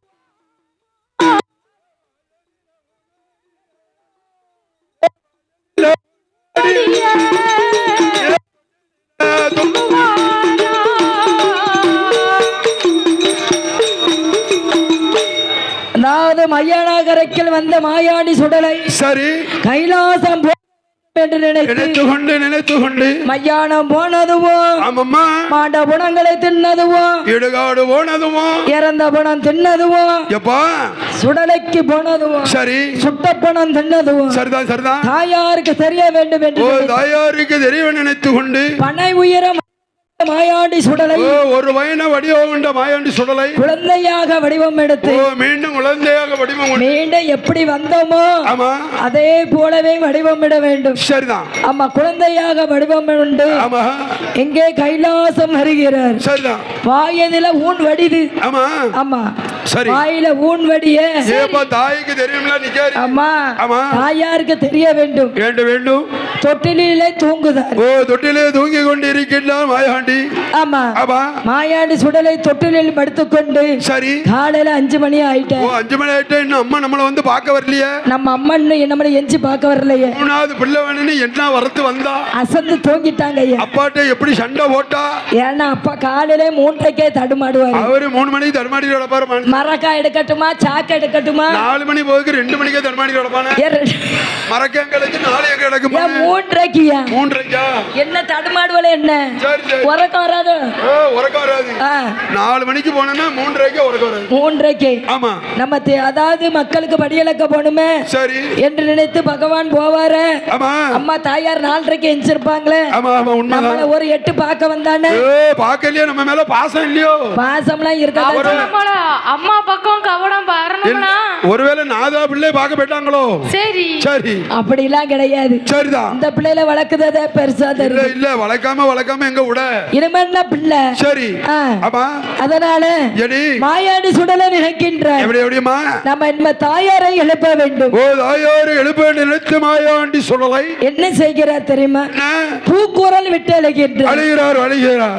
அதாவது மையானாகரைக்கில் வந்த மாயாண்டி சுடலை சரி கைலாசம் என்று நினைத்து கொண்டு மையானம் போனதுவோ ஆமாம்மா மாண்ட குணங்களை தின்னதுவோ இடுகாடு போனதுவோ இறந்த பணம் தின்னதுவோ எப்பா சுடலைக்கு போனதுவோ சரி சுட்ட பணம் தின்னதுவோ சரிதான் சரிதான் தாயாருக்கு தெரிய வேண்டும் என்று தாயாருக்கு தெரிய நினைத்து கொண்டு பனை உயரம் மாயாண்டி சுடலை ஒரு வயன வடிவம் கொண்ட மாயாண்டி சுடலை குழந்தையாக வடிவம் எடுத்து மீண்டும் குழந்தையாக வடிவம் மீண்டும் எப்படி வந்தோமோ ஆமா அதே போலவே வடிவமிட வேண்டும் சரிதான் ஆமா குழந்தையாக வடிவம் உண்டு ஆமா எங்கே கைலாசம் வருகிறார் சரிதான் வாயதில ஊன் வடிது ஆமா ஆமா சரி வாயில ஊன் வடிய ஏப்பா தாய்க்கு தெரியும்ல நிக்காரி ஆமா ஆமா தாயாருக்கு தெரிய வேண்டும் வேண்டும் தொட்டிலே தூங்குதார் தொட்டிலே தூங்கி கொண்டு இருக்கின்றார் மாயாண்டி ஆமா ஆமா மாயாண்டி சுடலை தொட்டிலில் படுத்துக்கொண்டு சரி காலையில 5 மணி ஆயிட்டேன் 5 மணி ஆயிட்டேன் இன்னும் அம்மா நம்மள வந்து பார்க்க வரலையே நம்ம அம்மா இன்னும் நம்மள எஞ்சி பார்க்க வரலையே மூணாவது பிள்ளை வேணும்னு என்ன வரத்து வந்தா அசந்து தூங்கிட்டாங்க ஐயா அப்பாட்ட எப்படி சண்டை போட்டா ஏன்னா அப்பா காலையில 3:00க்கே தடுமாடுவாரு அவரு 3 மணிக்கு தடுமாடி கிடப்பாரு மரக்காய் எடுக்கட்டுமா சாக்கு எடுக்கட்டுமா 4 மணி போகுது 2 மணிக்கே தடுமாடி கிடப்பானே மரக்காய் கிடக்கு 4 ஏக்கர் கிடக்குமா 3:30க்கியா 3:30க்கா என்ன தடுமாடுவல என்ன உறக்கம் வராது உறக்கம் வராது 4 மணிக்கு போனோம்னா 3:30க்கே உறக்கம் வராது 3:30க்கு ஆமா நம்ம அதாவது மக்களுக்கு படியலக்க போணுமே சரி என்று நினைத்து பகவான் போவாரு ஆமா அம்மா தாயார் 4:30க்கு எஞ்சிருப்பாங்களே ஆமா ஆமா உண்மைதான் ஒரு 8 பார்க்க வந்தானே பார்க்கலையே நம்ம மேல பாசம் இல்லையோ பாசம்லாம் இருக்காது அம்மா பக்கம் கவனம் வரணும்னா ஒருவேளை நாதா பிள்ளை பார்க்க போயிட்டாங்களோ சரி சரி அப்படிலாம் கிடையாது சரிதான் இந்த பிள்ளைல வளர்க்குறதே பெருசா தெரியும் இல்ல வளர்க்காம எங்க விட இனிமேல் பிள்ளை சரி ஆமா அதனால மாயாண்டி சுடலை நினைக்கின்ற எப்படிமா நம்ம தாயாரை எழுப்ப வேண்டும் தாயாரை எழுப்ப நினைத்து மாயாண்டி சுடலை என்ன செய்கிறார் தெரியுமா பூக்குரல் விட்டு அழுகிறார்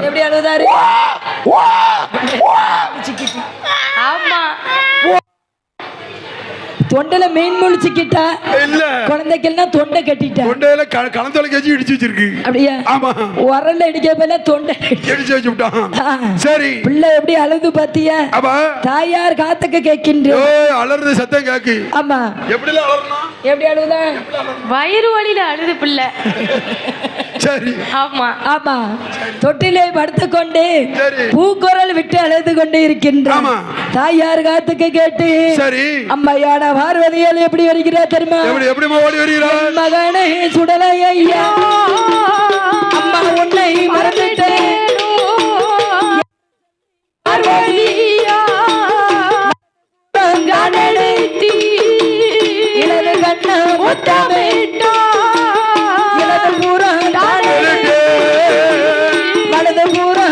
எப்படி அழுதாரு ஆமா தொண்டையில மீன் முழிச்சுக்கிட்டா இல்ல குழந்தைக்கெல்லாம் தொண்டை கட்டிட்டா தொண்டையில கலந்தொலை கேஜி இடிச்சு வச்சிருக்கு அப்படியா ஆமா உரல்ல இடிக்க போல தொண்டை இடிச்சு வச்சு விட்டான் சரி பிள்ளை எப்படி அழுது பாத்தியா தாயார் காத்துக்கு கேட்கின்ற அலறுது சத்தம் கேக்கு ஆமா எப்படி அலறணும் எப்படி அழுதா வயிறு வலியில அழுது பிள்ளை சரி ஆமா ஆமா தொட்டிலே படுத்துக்கொண்டு பூக்குரல் விட்டு அழுது கொண்டு இருக்கின்ற தாயார் காத்துக்கு கேட்டு சரி அம்மையான பார்வதியால் எப்படி வருகிறார் தெரியுமா எப்படி ஓடி வருகிறார் மகனே சுடலை ஐயா அம்மா உன்னை மறந்துட்டேன் இளது கண்ண முத்தமிட்டா இளது பூரா வலது பூரா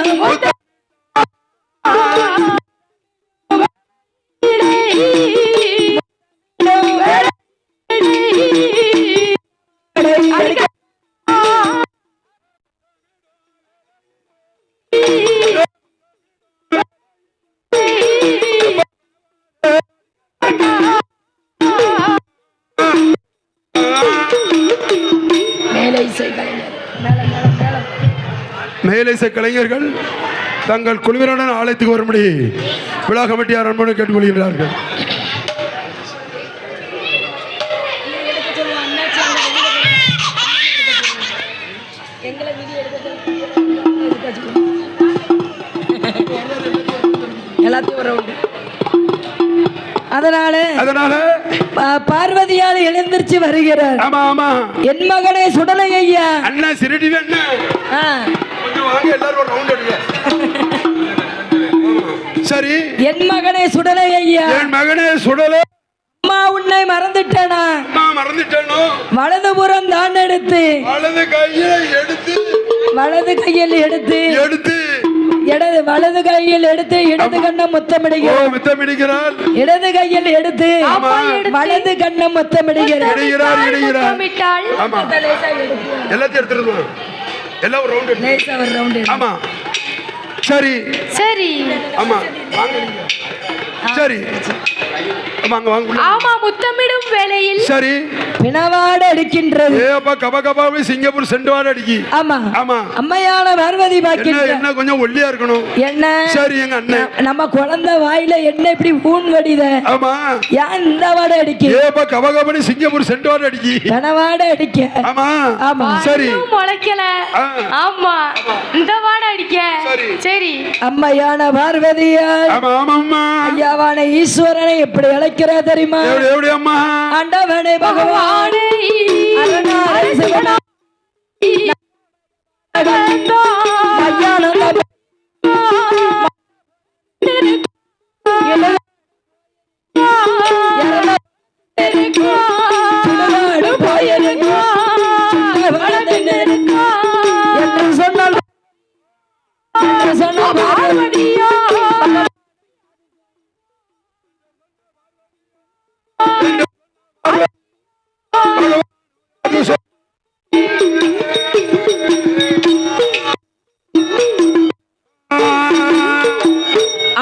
மேலிசை கலைஞர்கள் தங்கள் குழுவினருடன் ஆலயத்துக்கு வரும்படி விழா கமிட்டியார் அன்போடு கேட்டுக்கொள்கிறார்கள். அதனால பார்வதியால் எழுந்திருச்சு வருகிறார். ஆமா ஆமா என் மகனே சுடலை ஐயா அண்ணா சிறுடி அண்ணா கொஞ்சம் வாங்க எல்லாரும் ஒரு ரவுண்ட் அடிங்க. சரி என் மகனே சுடலை ஐயா என் மகனே சுடலை அம்மா உன்னை மறந்துட்டேனா மறந்துட்டேனோ வலதுபுறம் தான் எடுத்து வலது கையில் எடுத்து இடது வலது கையில் எடுத்து இடது கண்ணம் முத்தமிடுகிறார். முத்தமிடுகிறார். இடது கையில் எடுத்து வலது கண்ணம் முத்தமிடுகிறார். ஆமா எல்லாத்தையும் எடுத்துருவோம். எல்லாம் ஒரு ரவுண்ட் லேசா ஒரு ரவுண்ட். ஆமா சரி சரி ஆமா வாங்க சரி வாங்க வாங்க. ஆமா முத்தமிடும் வேளையில் சரி பிணவாட அடிக்கின்றது. ஏப்பா கப கபாவே சிங்கப்பூர் செண்டுவாட அடிக்கி. ஆமா ஆமா அம்மையான பார்வதி பாக்கின்ற என்ன கொஞ்சம் ஒல்லியா இருக்கணும். என்ன சரி எங்க அண்ணன் நம்ம குழந்தை வாயில என்ன இப்படி ஊன் வடித. ஆமா ஏன் இந்த வாட அடிக்கி. ஏப்பா கப கபானி சிங்கப்பூர் செண்டுவாட அடிக்கி. பிணவாட அடிக்க. ஆமா ஆமா சரி முளைக்கல. ஆமா இந்த வாட அடிக்க. சரி அம்மையான பார்வதியார் ஆமா ஆமா ஐயாவான ஈஸ்வரனை எப்படி அழைக்கிறா தெரியுமா? எப்படி அம்மா? ஆண்டவனே பகவானே அருணாரே சிவனா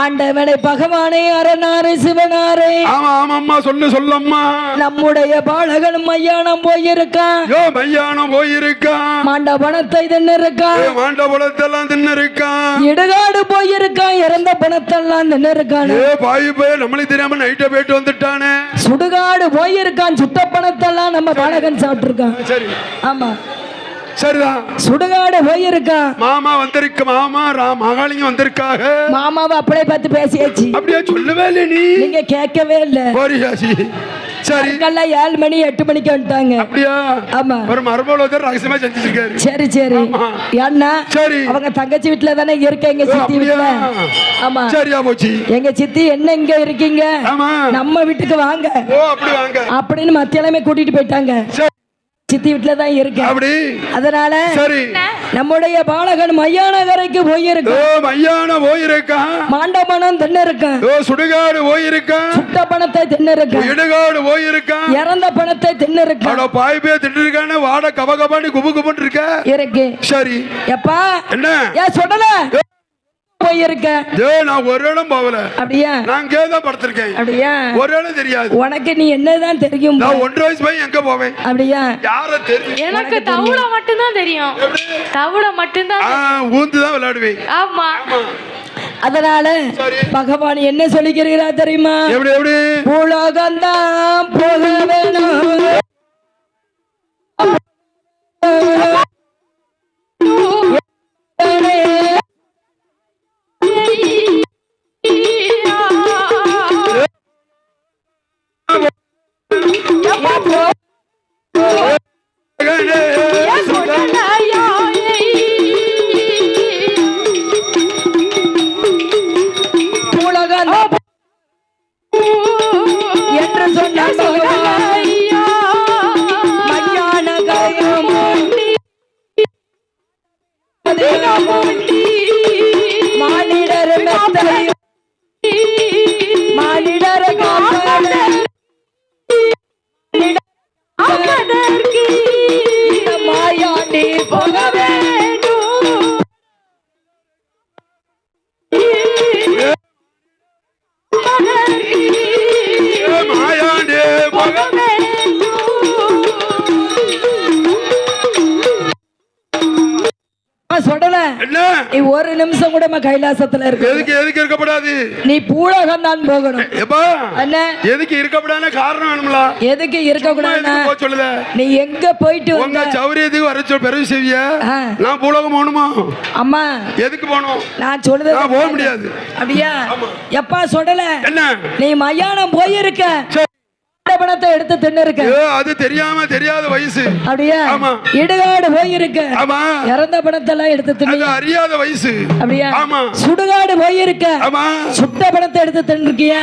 ஆண்டவனை பகவானே அரணாரே சிவனாரே. ஆமா ஆமாம்மா சொல்லு சொல்லம்மா. நம்முடைய பாலகன் மையானம் போயிருக்கான். மையானம் போயிருக்கான். மாண்டபணத்தை தின்னு இருக்கான். மாண்டபணத்தெல்லாம் தின்னு இருக்கான். இடுகாடு போயிருக்கான். இறந்த பணத்தெல்லாம் தின்னு இருக்கான். பாய் போய் நம்மளுக்கு தெரியாம நைட்டை போயிட்டு வந்துட்டானே. சுடுகாடு போயிருக்கான். சுட்ட பணத்தெல்லாம் நம்ம பாலகன் சாப்பிட்டு இருக்கான். சரி ஆமா சரிதான். சுடுகாடு போயிருக்கா. மாமா வந்திருக்க. மாமா மகாலிங்க வந்திருக்காக. மாமாவை அப்படியே பார்த்து பேசியாச்சு. அப்படியே சொல்லவே இல்லை நீங்க கேட்கவே இல்ல. சரி 7 மணி 8 மணிக்கு வந்துட்டாங்க. அப்படியா? ஆமா ஒரு மரபோல ரகசியமா செஞ்சிருக்காரு. சரி சரி ஏன்னா சரி அவங்க தங்கச்சி வீட்டுல தானே இருக்க. எங்க சித்தி வீட்டுல. ஆமா சரியா போச்சு. எங்க சித்தி என்ன இங்க இருக்கீங்க நம்ம வீட்டுக்கு வாங்க அப்படின்னு மத்தியானமே கூட்டிட்டு போயிட்டாங்க. சித்தி வீட்டுல தான் இருக்கு. அப்படி அதனால சரி நம்முடைய பாலகன் மையானகரைக்கு போயிருக்க. மையான போயிருக்க. மாண்டபணம் தின்னு இருக்க. சுடுகாடு போயிருக்க. சுட்ட பணத்தை தின்னு இருக்க. இடுகாடு போயிருக்க. இறந்த பணத்தை தின்னு இருக்க. பாய் பே தின்னு இருக்கானே. வாட கப கபானி குபு குபுன்னு இருக்க. இருக்கு சரி எப்பா என்ன ஏன் சொல்லல போயிருக்க. நான் ஒரு இடம் போகல. அப்படியா? நான் கேதான் படுத்திருக்கேன். அப்படியா? ஒரு இடம் தெரியாது. உனக்கு நீ என்னதான் தெரியும்? நான் 1.5 வயசு பையன் எங்க போவேன்? அப்படியா? யார தெரியும்? எனக்கு தவுள மட்டும் தான் தெரியும். தவுள மட்டும் தான். ஊந்து தான் விளையாடுவேன். ஆமா அதனால பகவான் என்ன சொல்லிக்கிறீரா தெரியுமா? எப்படி எப்படி உலகந்தான் போக வேணும். என்று சொன்ன மானிடர் மானிடர் மாயாண்டி போக வேண்டும். மாயாண்டி போக சொல்லல. நீ ஒரு நிமிஷம் கூட கைலாசத்துல இருக்கு. எதுக்கு இருக்கப்படாது? நீ பூலகம் தான் போகணும். எதுக்கு இருக்கப்படாத காரணம் வேணும்ல? எதுக்கு இருக்க கூடாது சொல்லுத. நீ எங்க போயிட்டு உங்க சௌரியத்துக்கு வர சொல் பெரிய செய்விய. நான் பூலகம் போகணுமா? அம்மா எதுக்கு போகணும்? நான் சொல்லுது போக முடியாது. அப்படியா? எப்பா சொல்லல. என்ன நீ மயானம் போயிருக்க. பணத்தை எடுத்து தின்னு இருக்க. அது தெரியாம தெரியாத வயசு. அப்படியா? இடுகாடு போயிருக்க. இறந்த பணத்தெல்லாம் எடுத்து தின்னு அறியாத வயசு. அப்படியா? சுடுகாடு போயிருக்க. சுட்ட பணத்தை எடுத்து தின்னு இருக்கிய.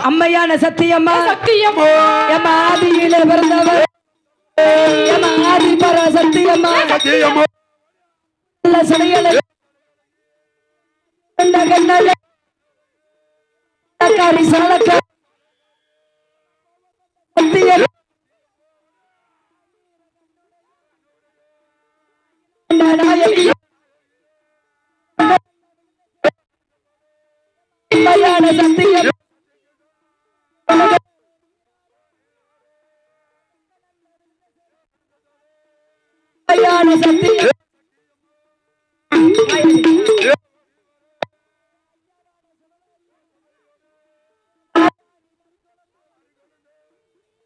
அம்மையான சத்தியம்மா சத்தியம்மா எம்மா ஆதியிலே பிறந்தவர் எம்மா ஆதி பர சத்தியம்மா சடையலை சாலக்க சத்தியம் நாயகி அம்மையான சத்தியம் அம்மையான சத்தியம்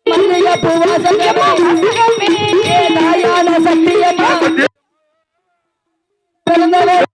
மல்லிகை பூவாசகமே தாயான சத்தியம்மா பிறந்தவர்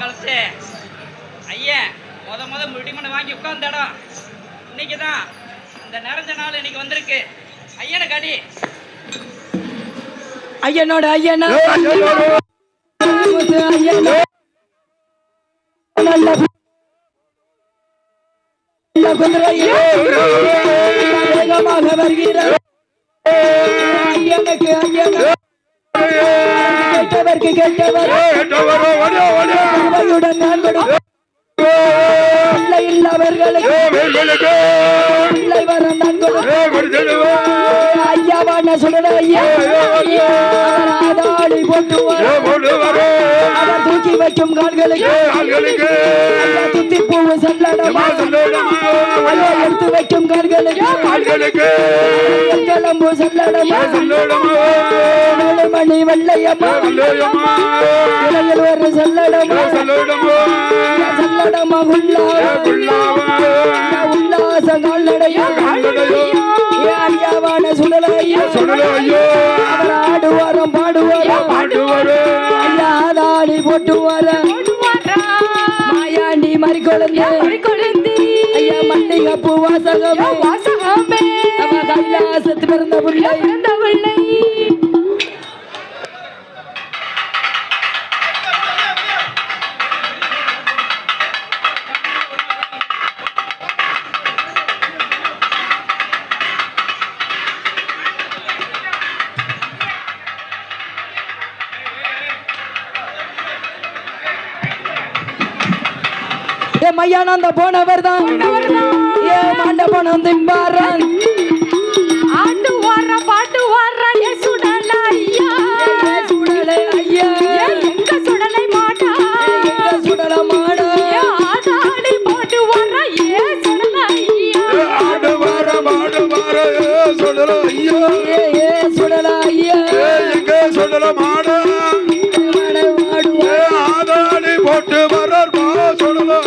கழிச்சு ஐயா முத முடிமனை வாங்கி உட்கார்ந்த இடம் இன்னைக்கு தான் இந்த நிறைஞ்ச நாள் இன்னைக்கு வந்திருக்கு. ஐயனை காடி ஐயனோட ஐயனா வேகமாக வருகிறார். ஐயனுக்கு ஐயனா கேட்டவர்க்கு கேட்டவர் நான் பிள்ளை இல்லவர்களுக்கு பிள்ளை வரம் நான் ஐயாவான சொல்ற ஐயா ஆதாளி போட்டு அவர் தூக்கி வைக்கும் கால்களுக்கு துத்தி பூவு சல்லடமா ஐயா எடுத்து வைக்கும் கால்களுக்கு கிளம்பு சல்லடமா மணி வெள்ளையம்மா இலையில் ஒரு சல்லடமா சல்லடமா உல்லாச கால்நடையா ஐயாவான சுடலையா அவர் ஆடுவாரம் பாடுவாரம் ஐயா ஆதாளி போட்டு வர மாயாண்டி மறி கொழுந்து ஐயா மல்லிகை பூ வாசகமே அவ கைலாசத்து பிறந்த பிள்ளை மையானந்த போனவர் தான் ஏ மண்டபம் திம்பாரன் ஆட்டு வார பாட்டு வார ஏ சுடலை ஐயா ஏ சுடலை ஐயா எங்க சுடலை மாடா எங்க சுடலை மாடா ஏ ஆதாளி பாட்டு வார ஏ சுடலை ஐயா ஆடு வார பாட்டு வார ஏ சுடலை ஐயா ஏ சுடலை ஐயா எங்க சுடலை மாடா ஆதாளி போட்டு வர சுடலை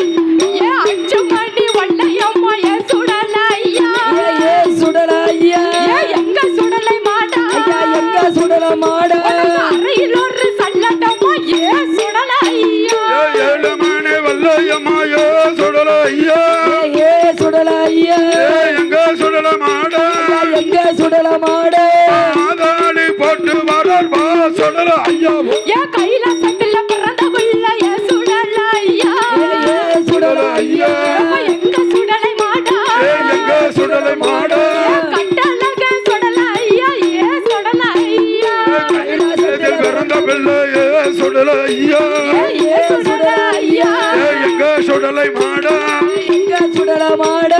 சுடலை மாட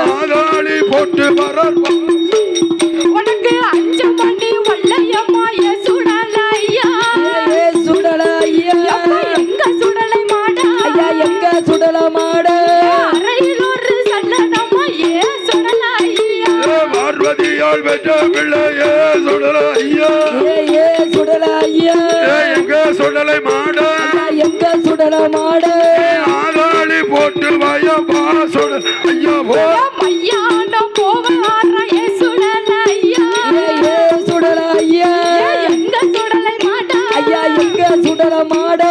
ஆதாளி போட்டு வர உனக்கு அஞ்சு மணி வள்ளையம்மா ஏ சுடலையா ஏ சுடலையா எங்க சுடலை மாட ஐயா எங்க சுடல மாட அறையில் ஒரு சல்லடம்மா ஏ சுடலையா பார்வதியால் வெற்ற பிள்ளை ஏ சுடலையா ஏ சுடலையா எங்க சுடலை மாட எங்க சுடல மாட ஆதாளி போட்டு வயபா சுட ஐயா போ மையான போவார ஏ சுடலையா ஏ சுடலையா எங்க சுடலை மாட ஐயா எங்க சுடல மாட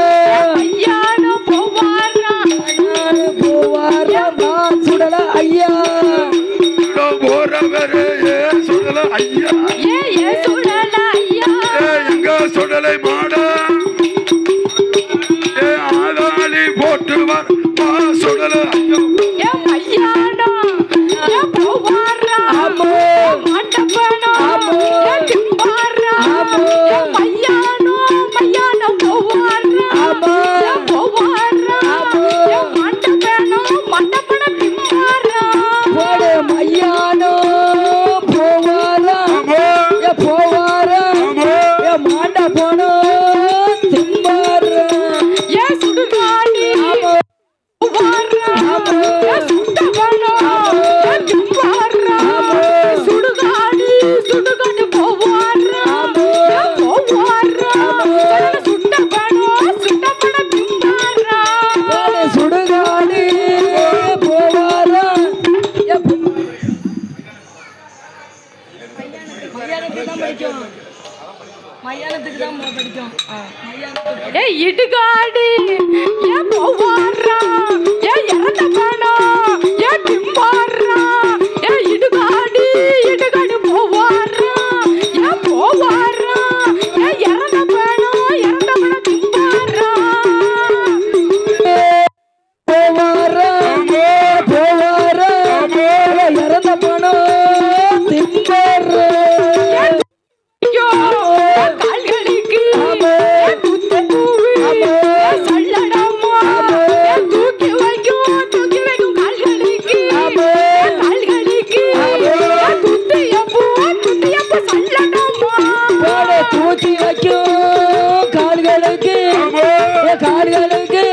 மையான போவார நான் போவார நான் சுடல ஐயா போறவரே ஏ சுடல ஐயா ஏ சுடல ஐயா எங்க சுடலை மாட போட்டு வர சுடல ஐயா மையானோ ஏ போவாரா ஆமோ மண்டபனோ ஆமோ திம்பாரா ஆமோ மையானோ போவாரா ஆமோ போவாரா ஆமோ மண்டபனோ திம்பாரா போடு மையானோ போவாரா ஆமோ போவாரா ஆமோ மண்டபனோ திம்பாரா ஏ சுடுகாடி ஆமோ போவாரா ஆமோ சுட்டபனோ திம்பாரா ஆமோ சுடுகாடி போவாரா ஆமோ போவாரா சுட்டபனோ திம்பாரா போடு சுடுகாடி போவாரா மையானுக்கு தான் பிடிக்கும் மயானத்துக்கு தான் படிக்கும். ஏய் இடுகாடு ஏன் போவாரா ஏன் இறந்த வேணா ஏன் திம்பாரா ஏன் இடுகாடு இடுகாடு போவாரா ஏன் போவாரா ஏன் இறந்த வேணா திம்பாரா போவாரா போவாரா இறந்த போனோ திம்பாரா ஐயோ கால்களுக்கு குத்து பூவு சல்லடமா தூக்கி வைக்கும் கால்களுக்கு குத்தியப்பூ சல்லடமா தூக்கி வைக்கும் கால்களுக்கு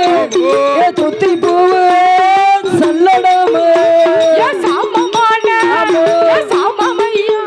துத்தி பூவு சல்லடமா சாமமான சாமமையா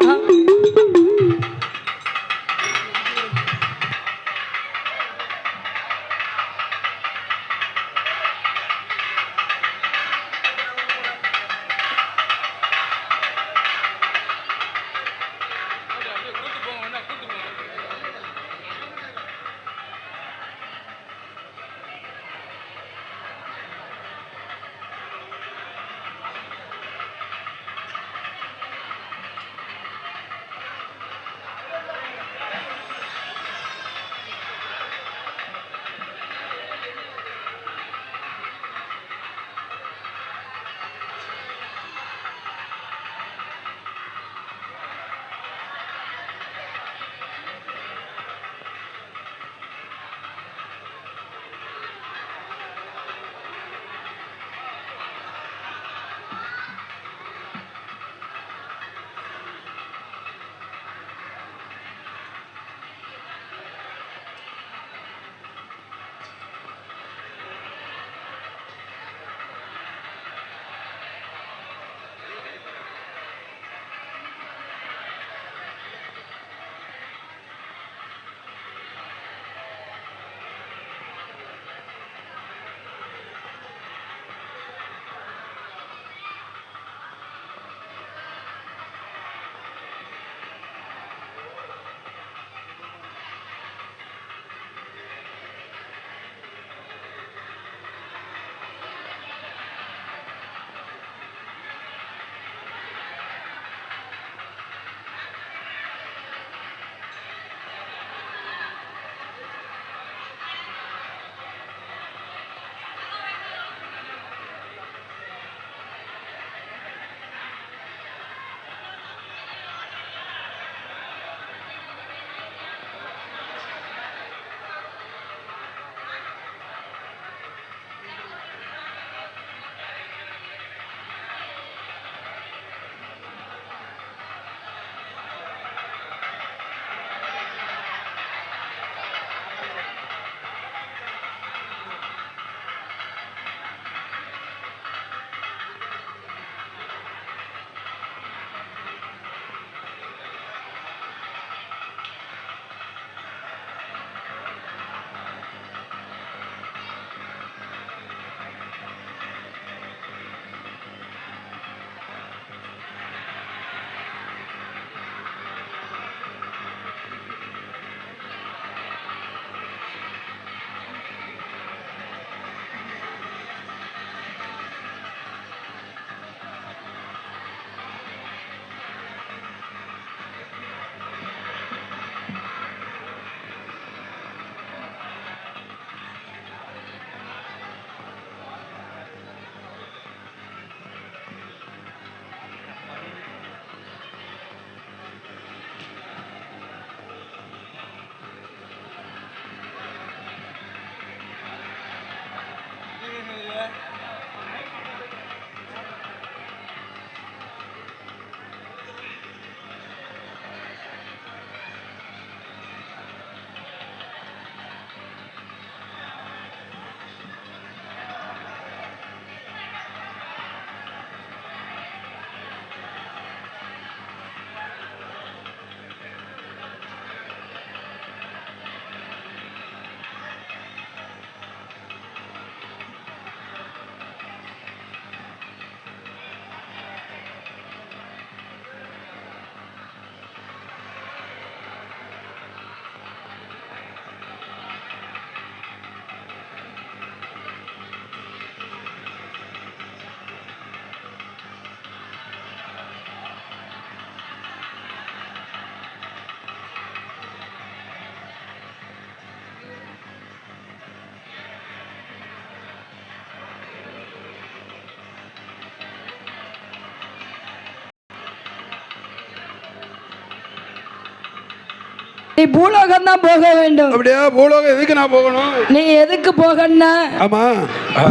நீ பூலோகம் தான் போக வேண்டும். அப்படியே பூலோகம் எதுக்கு நான் போகணும்? நீ எதுக்கு போகணும்னா ஆமா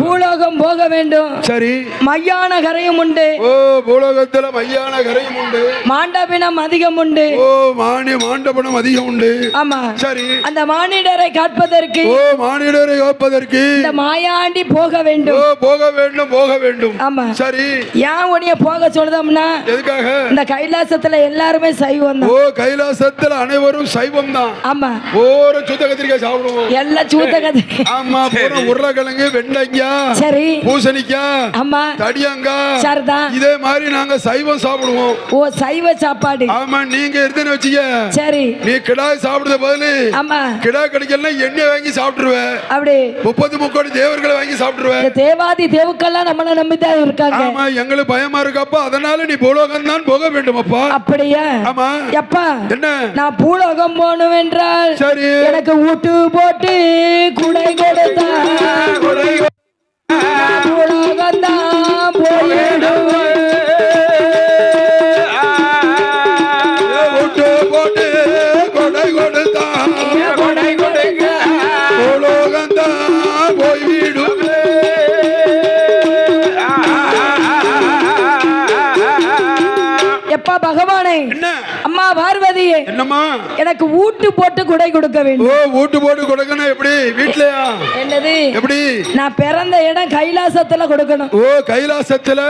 பூலோகம் போக வேண்டும். சரி. மையான கரையும் உண்டு. ஓ பூலோகத்துல மையான கரையும் உண்டு. மாண்டபினம் அதிகம் உண்டு. ஓ மாண்டபனம் அதிகம் உண்டு. ஆமா. சரி. அந்த மானிடரை காப்பதற்கு ஓ மானிடரை காப்பதற்கு இந்த மாயாண்டி போக வேண்டும். ஓ போக வேண்டும் போக வேண்டும். ஆமா. சரி. ஏன் உன்னைய போக சொல்றோம்னா எதுக்காக? இந்த கைலாசத்துல எல்லாருமே சைவம் தான். ஓ கைலாசத்துல அனைவரும் சைவம் தான். ஆமா. ஒரு சுத்த கத்திரிக்காய் சாப்பிடுவோம். எல்லாம் சுத்த கத்திரிக்காய். ஆமா. பூரா உருளைக்கிழங்கு வெண்டைக்காய் சரி பூசணிக்காய் ஆமா தடியங்காய் சரிதான். இதே மாதிரி நாங்க சைவம் சாப்பிடுவோம். ஓ சைவ சாப்பாடு. ஆமா. நீங்க இருந்தேன்னு வச்சுக்க சரி நீ கிடாய் சாப்பிடுற பதிலு ஆமா கிடா கிடைக்கலன்னா எண்ணெய் வாங்கி சாப்பிட்டுருவேன். அப்படி 30 தேவர்களை வாங்கி சாப்பிட்டுருவேன். தேவாதி தேவுக்கெல்லாம் நம்மள நம்பிதான் இருக்காங்க. ஆமா. எங்களுக்கு பயமா இருக்கப்பா. அதனால நீ பூலோகம் தான் போக வேண்டும் அப்பா. அப்படியா? ஆமா. எப்பா என்ன நான் பூலோகம் போகணும் என்றால் சரி எனக்கு ஊட்டு போட்டு குடை கொடுத்தா பூலோகம் தான் போயிடுவேன். ஊட்டு போட்டு கொடை கொடுத்தா கொடை கொடுக்க பூலோகம் தான் போய்விடும். எப்பா பகவானே என்ன அம்மா பார்வதியே என்னம்மா எனக்கு ஊட்டு போட்டு குடை கொடுக்க வேண்டும். ஓ ஊட்டு போட்டு கொடுக்கணும். எப்படி? வீட்லயா? என்னது? எப்படி? நான் பிறந்த இடம் கைலாசத்துல கொடுக்கணும். ஓ கைலாசத்துல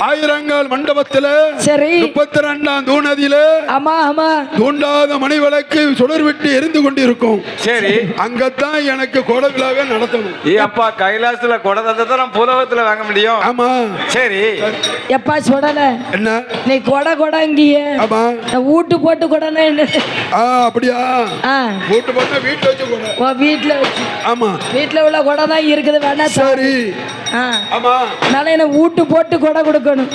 ஆயிரங்கால் மண்டபத்துல சரி 32ஆம் தூணதியில ஆமா ஆமா தூண்டாத மணி விளக்கு சுடர் விட்டு எரிந்து கொண்டு இருக்கும். சரி. அங்கத்தான் எனக்கு கொடை விழாவை நடத்தணும். அப்பா கைலாசத்துல கொடை தந்தா நான் பூலோகத்துல வாங்க முடியும். ஆமா. சரி. எப்பா சுடல என்ன நீ கொடை கொடங்கிய ஆமா ஊட்டு போட்டு கொடனா என்ன? அப்படியா? ஊட்டு போட்டா வீட்டுல வச்சு கொடை. ஓ வீட்டுல வச்சு. ஆமா. வீட்டுல உள்ள கொடை தான் இருக்குது வேணா. சரி. ஆமா. அதனால என்ன ஊட்டு போட்டு கொடை கொடுக்கணும்.